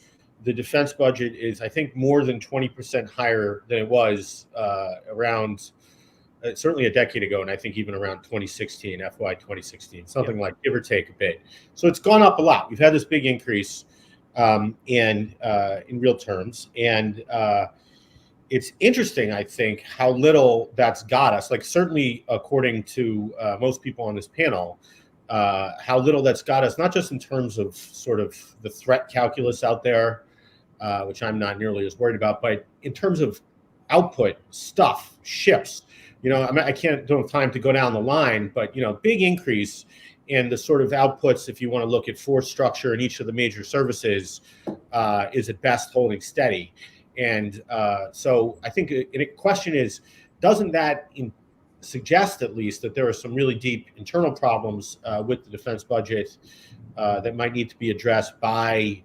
the defense budget is, I think, more than 20% higher than it was around certainly a decade ago, and I think even around 2016, FY 2016, something like, give or take a bit. So it's gone up a lot. We've had this big increase in real terms, and it's interesting, I think, how little that's got us. Like, certainly, according to most people on this panel, how little that's got us, not just in terms of sort of the threat calculus out there, which I'm not nearly as worried about, but in terms of output, stuff, ships. I don't have time to go down the line, but, big increase in the sort of outputs, if you want to look at force structure in each of the major services, is at best holding steady. And so I think a question is, doesn't that suggest at least that there are some really deep internal problems with the defense budget that might need to be addressed by,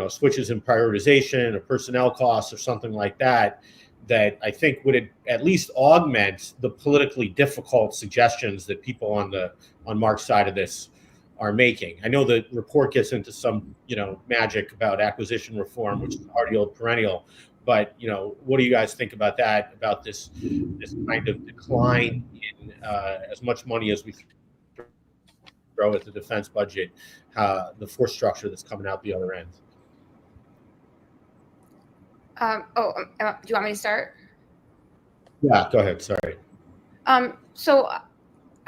switches in prioritization or personnel costs or something like that, that I think would at least augment the politically difficult suggestions that people on Mark's side of this are making. I know the report gets into some, magic about acquisition reform, which is already old perennial, but, what do you guys think about that, about this kind of decline in as much money as we throw at the defense budget, the force structure that's coming out the other end? Do you want me to start? Yeah, go ahead. Sorry. So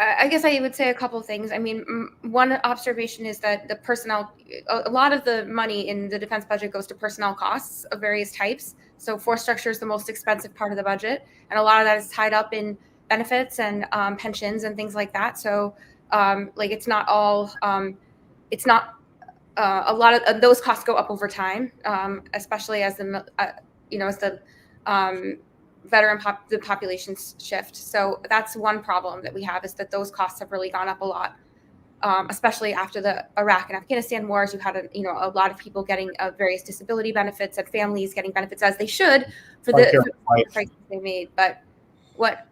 I guess I would say a couple of things. I mean, one observation is that the personnel, a lot of the money in the defense budget goes to personnel costs of various types. So force structure is the most expensive part of the budget, and a lot of that is tied up in benefits and pensions and things like that. So, it's not all, a lot of those costs go up over time, especially as the the populations shift. So that's one problem that we have, is that those costs have really gone up a lot, especially after the Iraq and Afghanistan wars. You had a lot of people getting various disability benefits, and families getting benefits as they should for the prices they made. But what?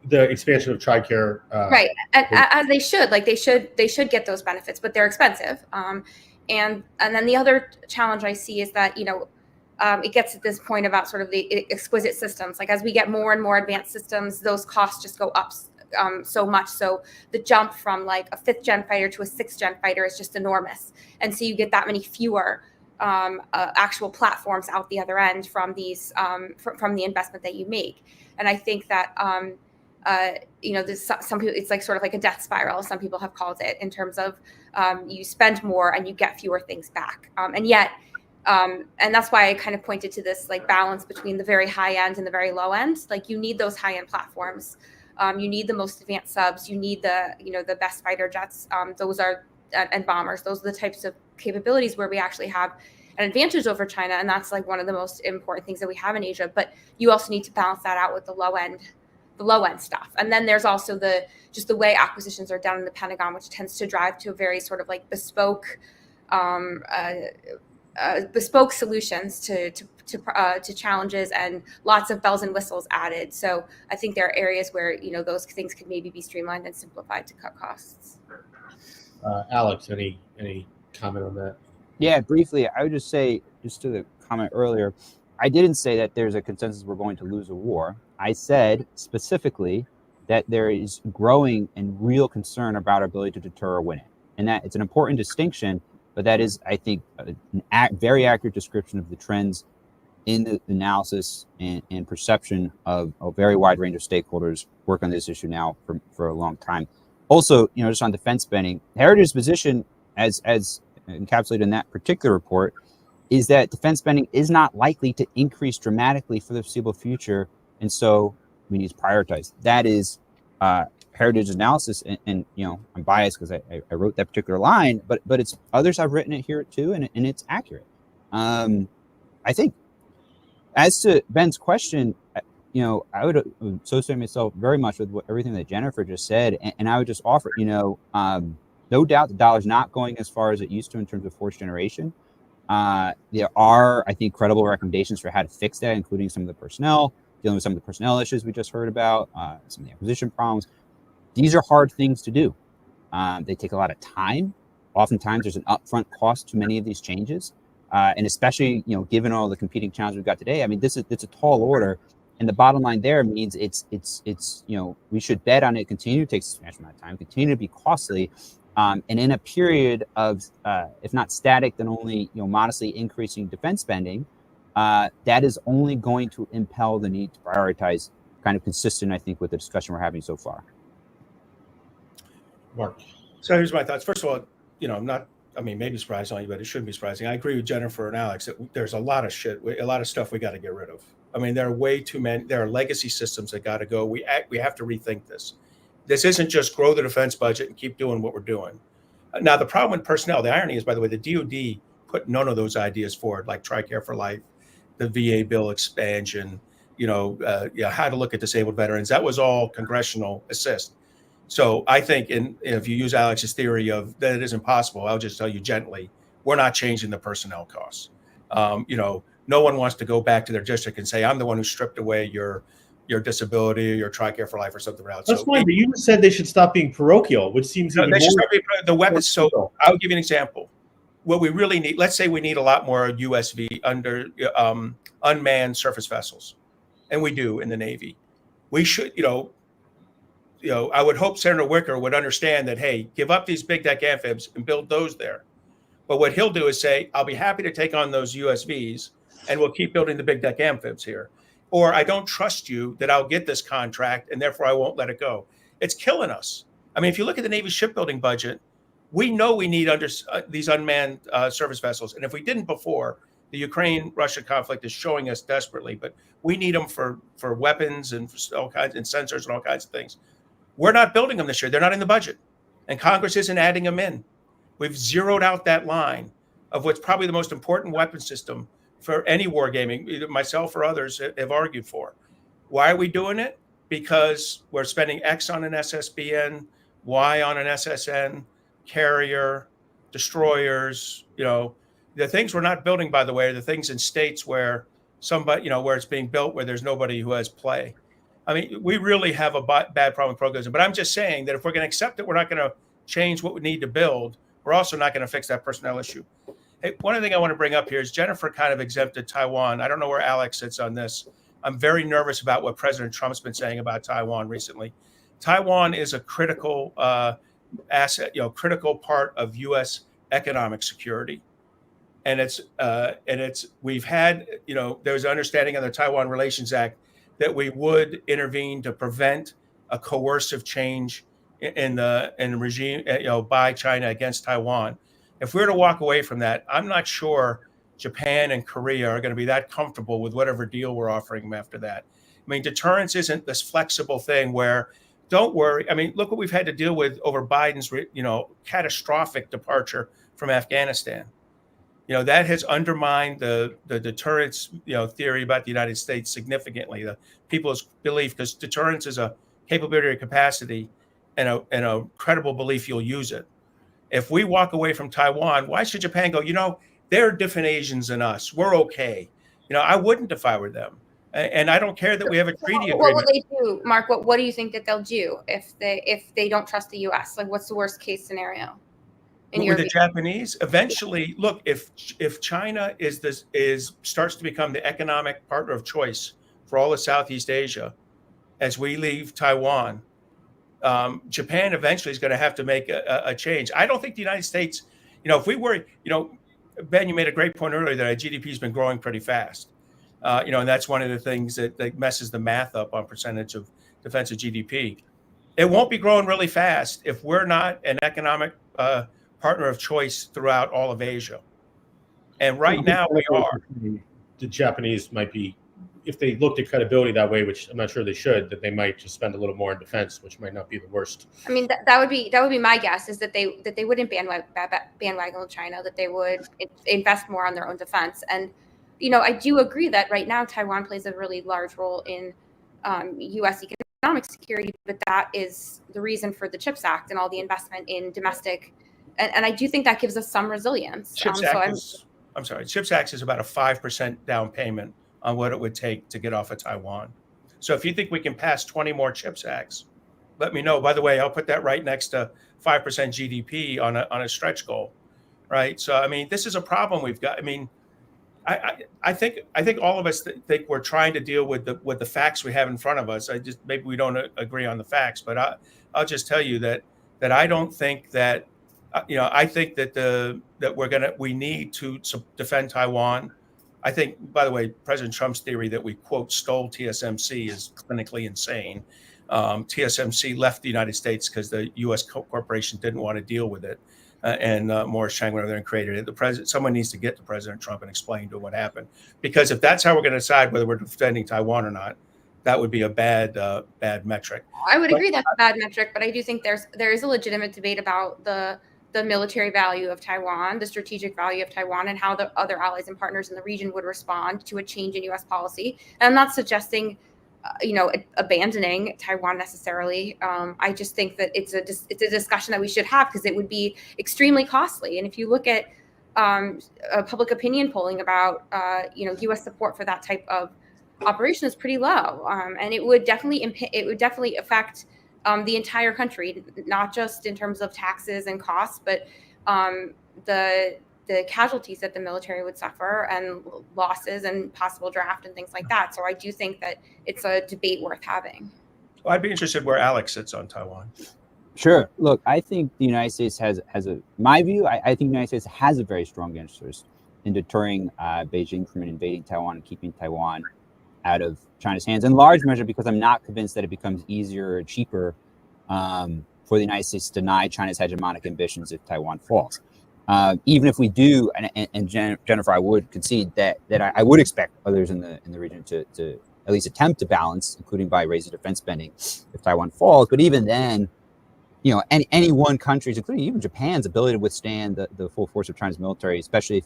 The expansion of TRICARE, right, and as they should, they should get those benefits, but they're expensive. And then the other challenge I see is that it gets at this point about sort of the exquisite systems. Like, as we get more and more advanced systems, those costs just go up so much. So the jump from like a 5th gen fighter to a 6th gen fighter is just enormous, and so you get that many fewer actual platforms out the other end from these from the investment that you make. And I think that some people, it's like sort of like a death spiral, some people have called it, in terms of you spend more and you get fewer things back. And yet, and that's why I kind of pointed to this like balance between the very high end and the very low end. Like, you need those high end platforms. You need the most advanced subs. You need the best fighter jets. Those are and bombers. Those are the types of capabilities where we actually have an advantage over China. And that's like one of the most important things that we have in Asia. But you also need to balance that out with the low end stuff. And then there's also the way acquisitions are done in the Pentagon, which tends to drive to a very sort of like bespoke solutions to challenges, and lots of bells and whistles added. So I think there are areas where those things could maybe be streamlined and simplified to cut costs. Alex, any comment on that? Yeah, briefly, I would just say, just to the comment earlier, I didn't say that there's a consensus we're going to lose a war. I said specifically that there is growing and real concern about our ability to deter or win it. And that it's an important distinction, but that is, I think, a very accurate description of the trends in the analysis and perception of a very wide range of stakeholders work on this issue now for a long time. Also, just on defense spending, Heritage's position, as encapsulated in that particular report, is that defense spending is not likely to increase dramatically for the foreseeable future, and so we need to prioritize. That is heritage analysis, and I'm biased because I wrote that particular line, but it's others have written it here too, and it's accurate. I think as to Ben's question, I would associate myself very much with everything that Jennifer just said, and I would just offer, no doubt the dollar's not going as far as it used to in terms of force generation. There are, I think, credible recommendations for how to fix that, including some of the personnel, dealing with some of the personnel issues we just heard about, some of the acquisition problems. These are hard things to do. They take a lot of time. Oftentimes, there's an upfront cost to many of these changes, and especially given all the competing challenges we've got today. I mean, it's a tall order, and the bottom line there means it's we should bet on it continue to take a substantial amount of time, continue to be costly, and in a period of if not static, then only modestly increasing defense spending, that is only going to impel the need to prioritize, kind of consistent, I think, with the discussion we're having so far. Mark. So here's my thoughts. First of all, maybe surprising on you, but it shouldn't be surprising. I agree with Jennifer and Alex that there's a lot of stuff we got to get rid of. I mean, there are way too many. There are legacy systems that got to go. We have to rethink this. This isn't just grow the defense budget and keep doing what we're doing. Now, the problem with personnel, the irony is, by the way, the DoD put none of those ideas forward, like TRICARE for Life, the VA bill expansion, how to look at disabled veterans. That was all congressional assist. So I think if you use Alex's theory of that it isn't possible, I'll just tell you gently, we're not changing the personnel costs. No one wants to go back to their district and say, I'm the one who stripped away your disability or your TRICARE for Life or something else. That's fine, but you just said they should stop being parochial, which seems even more. The weapons. So I'll give you an example. What we really need, let's say we need a lot more USV under unmanned surface vessels, and we do in the Navy. We should, I would hope Senator Wicker would understand that, hey, give up these big deck amphibs and build those there. But what he'll do is say, I'll be happy to take on those USVs and we'll keep building the big deck amphibs here. Or I don't trust you that I'll get this contract and therefore I won't let it go. It's killing us. I mean, if you look at the Navy shipbuilding budget, we know we need these unmanned surface vessels. And if we didn't before, the Ukraine-Russia conflict is showing us desperately, but we need them for weapons and for all kinds and sensors and all kinds of things. We're not building them this year. They're not in the budget. And Congress isn't adding them in. We've zeroed out that line of what's probably the most important weapon system for any wargaming, either myself or others have argued for. Why are we doing it? Because we're spending X on an SSBN, Y on an SSN, carrier, destroyers, the things we're not building, by the way, are the things in states where somebody, where it's being built, where there's nobody who has play. I mean, we really have a bad problem with programs, but I'm just saying that if we're going to accept it, we're not going to change what we need to build. We're also not going to fix that personnel issue. Hey, one other thing I want to bring up here is Jennifer kind of exempted Taiwan. I don't know where Alex sits on this. I'm very nervous about what President Trump's been saying about Taiwan recently. Taiwan is a critical asset, critical part of U.S. economic security. And we've had, there's an understanding of the Taiwan Relations Act that we would intervene to prevent a coercive change in the regime, by China against Taiwan. If we were to walk away from that, I'm not sure Japan and Korea are going to be that comfortable with whatever deal we're offering them after that. I mean, deterrence isn't this flexible thing where, don't worry. I mean, look what we've had to deal with over Biden's, catastrophic departure from Afghanistan. That has undermined the deterrence, theory about the United States significantly. The people's belief, because deterrence is a capability or capacity and a credible belief you'll use it. If we walk away from Taiwan, why should Japan go, they're different Asians than us. We're okay. I wouldn't if I were them. And I don't care that we have a treaty agreement. What will they do, Mark? What do you think that they'll do if they don't trust the U.S.? Like, what's the worst case scenario? With the Japanese, eventually, look, if China starts to become the economic partner of choice for all of Southeast Asia, as we leave Taiwan, Japan eventually is going to have to make a change. I don't think the United States, if we were, Ben, you made a great point earlier that our GDP has been growing pretty fast, and that's one of the things that messes the math up on percentage of defensive GDP. It won't be growing really fast if we're not an economic partner of choice throughout all of Asia. And right now we are. The Japanese might be if they looked at credibility that way, which I'm not sure they should, that they might just spend a little more in defense, which might not be the worst. I mean, that would be my guess, is that they wouldn't bandwagon with China, that they would invest more on their own defense. And I do agree that right now Taiwan plays a really large role in U.S. economic security, but that is the reason for the CHIPS Act and all the investment in domestic. And I do think that gives us some resilience. CHIPS Act is about a 5% down payment on what it would take to get off of Taiwan. So if you think we can pass 20 more CHIPS Acts, let me know. By the way, I'll put that right next to 5% GDP on a stretch goal, right? So I mean, this is a problem we've got. I mean, I think all of us think we're trying to deal with the facts we have in front of us. Maybe we don't agree on the facts, but I'll just tell you that I don't think that I think that we need to defend Taiwan. I think, by the way, President Trump's theory that we, quote, stole TSMC is clinically insane. TSMC left the United States because the U.S. corporation didn't want to deal with it. And Morris Chang went over there and created it. Someone needs to get to President Trump and explain to him what happened. Because if that's how we're going to decide whether we're defending Taiwan or not, that would be a bad metric. I would agree that's a bad metric, but I do think there is a legitimate debate about the military value of Taiwan, the strategic value of Taiwan, and how the other allies and partners in the region would respond to a change in U.S. policy. And I'm not suggesting, abandoning Taiwan necessarily. I just think that it's a discussion that we should have, because it would be extremely costly. And if you look at public opinion polling about U.S. support for that type of operation is pretty low, and it would definitely affect the entire country, not just in terms of taxes and costs, but the casualties that the military would suffer and losses and possible draft and things like that. So I do think that it's a debate worth having. Well, I'd be interested where Alex sits on Taiwan. Sure. Look, I think the United States I think the United States has a very strong interest in deterring Beijing from invading Taiwan and keeping Taiwan out of China's hands, in large measure because I'm not convinced that it becomes easier or cheaper for the United States to deny China's hegemonic ambitions if Taiwan falls. Even if we do, and Jennifer, I would concede that I would expect others in the region to at least attempt to balance, including by raising defense spending, if Taiwan falls. But even then, any one country's, including even Japan's, ability to withstand the full force of China's military, especially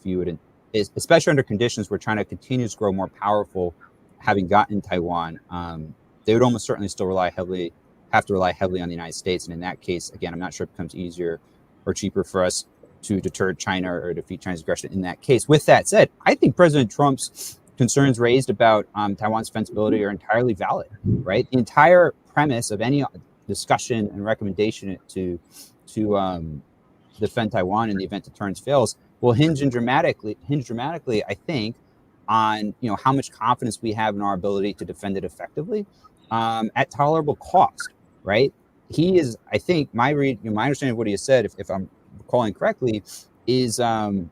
especially under conditions where China continues to grow more powerful, having gotten Taiwan, they would almost certainly still have to rely heavily on the United States. And in that case, again, I'm not sure it becomes easier or cheaper for us to deter China or defeat China's aggression in that case. With that said, I think President Trump's concerns raised about Taiwan's defensibility are entirely valid, right? The entire premise of any discussion and recommendation to defend Taiwan in the event deterrence fails will hinge dramatically, I think, on how much confidence we have in our ability to defend it effectively at tolerable cost, right? He is, I think, my understanding of what he has said, if I'm recalling correctly, is a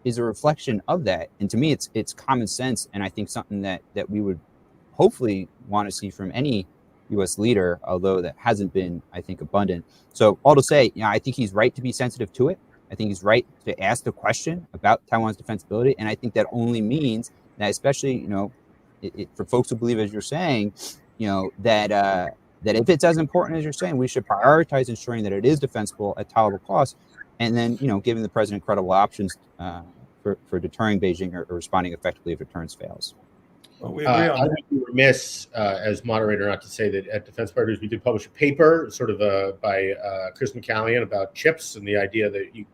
reflection of that. And to me, it's common sense, and I think something that we would hopefully want to see from any U.S. leader, although that hasn't been, I think, abundant. So all to say, I think he's right to be sensitive to it. I think he's right to ask the question about Taiwan's defensibility, and I think that only means that, especially for folks who believe, as you're saying, that if it's as important as you're saying, we should prioritize ensuring that it is defensible at tolerable cost, and then giving the president credible options for deterring Beijing or responding effectively if deterrence fails. Well, we agree on I would be remiss as moderator not to say that at Defense Partners we did publish a paper, sort of by Chris McCallion, about chips, and the idea that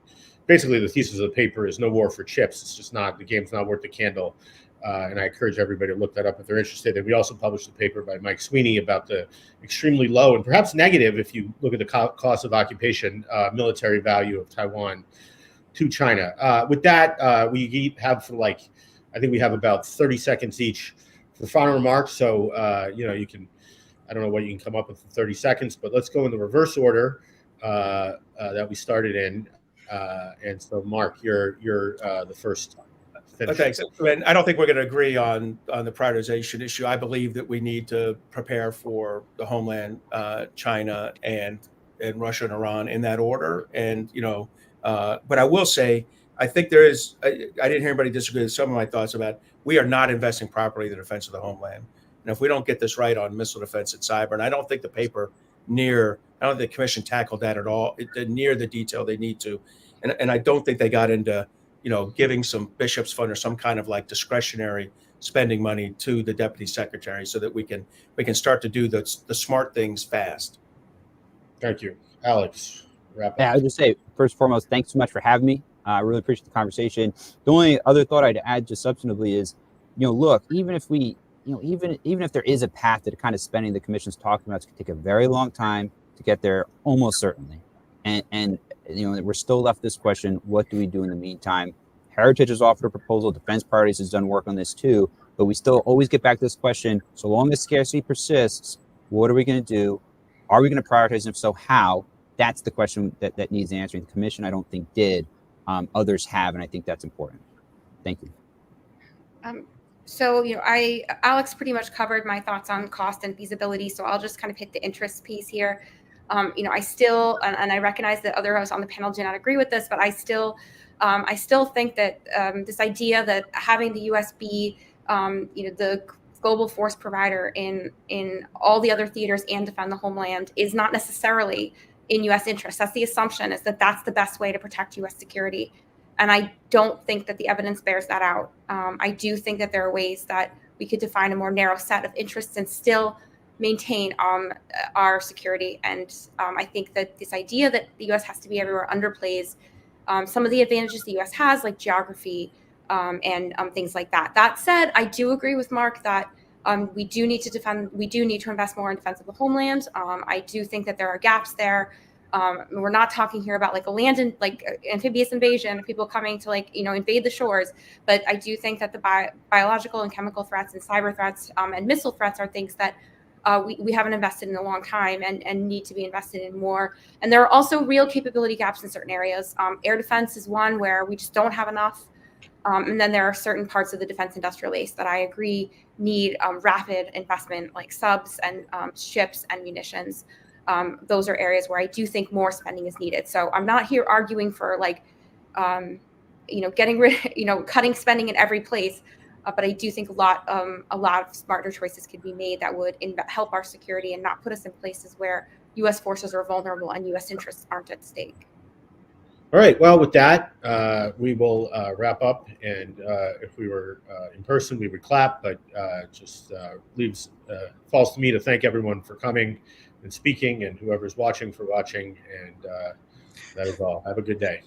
basically the thesis of the paper is no war for chips. It's just not, the game's not worth the candle. And I encourage everybody to look that up if they're interested. And we also published a paper by Mike Sweeney about the extremely low and perhaps negative, if you look at the cost of occupation, military value of Taiwan to China. With that, we have I think we have about 30 seconds each for final remarks. So, you can, I don't know what you can come up with in 30 seconds, but let's go in the reverse order that we started in. And so, Mark, you're the first. Okay, so I don't think we're going to agree on the prioritization issue. I believe that we need to prepare for the homeland, China and Russia and Iran in that order. And but I will say I think there is. I didn't hear anybody disagree with some of my thoughts about we are not investing properly in the defense of the homeland. And if we don't get this right on missile defense and cyber, and I don't think the paper I don't think the commission tackled that at all, near the detail they need to. And I don't think they got into, giving some Bishop's fund or some kind of like discretionary spending money to the deputy secretary so that we can start to do the smart things fast. Thank you. Alex, wrap up. Yeah, I would just say, first and foremost, thanks so much for having me. I really appreciate the conversation. The only other thought I'd add just substantively is, look, even if there is a path to the kind of spending the commission's talking about, it's going to take a very long time to get there, almost certainly. And we're still left this question, what do we do in the meantime? Heritage has offered a proposal. Defense Priorities has done work on this too. But we still always get back to this question, so long as scarcity persists, what are we going to do? Are we going to prioritize? And if so, how? That's the question that needs answering. The commission, I don't think, did. Others have, and I think that's important. Thank you. So, Alex pretty much covered my thoughts on cost and feasibility. So I'll just kind of hit the interest piece here. I still, and I recognize that others on the panel do not agree with this, but I still think that this idea that having the U.S. be, the global force provider in all the other theaters and defend the homeland is not necessarily in U.S. interest. That's the assumption, is that that's the best way to protect U.S. security. And I don't think that the evidence bears that out. I do think that there are ways that we could define a more narrow set of interests and still maintain our security. And I think that this idea that the U.S. has to be everywhere underplays some of the advantages the U.S. has, like geography and things like that. That said, I do agree with Mark that we do need to invest more in defense of the homeland. I do think that there are gaps there. We're not talking here about like amphibious invasion, people coming to invade the shores. But I do think that the biological and chemical threats and cyber threats and missile threats are things that we haven't invested in a long time and need to be invested in more. And there are also real capability gaps in certain areas. Air defense is one where we just don't have enough. And then there are certain parts of the defense industrial base that I agree need rapid investment, like subs and ships and munitions. Those are areas where I do think more spending is needed. So I'm not here arguing for cutting spending in every place. But I do think a lot of smarter choices could be made that would help our security and not put us in places where U.S. forces are vulnerable and U.S. interests aren't at stake. All right. Well, with that, we will wrap up. And if we were in person, we would clap. But just falls to me to thank everyone for coming and speaking, and whoever's watching for watching. And that is all. Have a good day.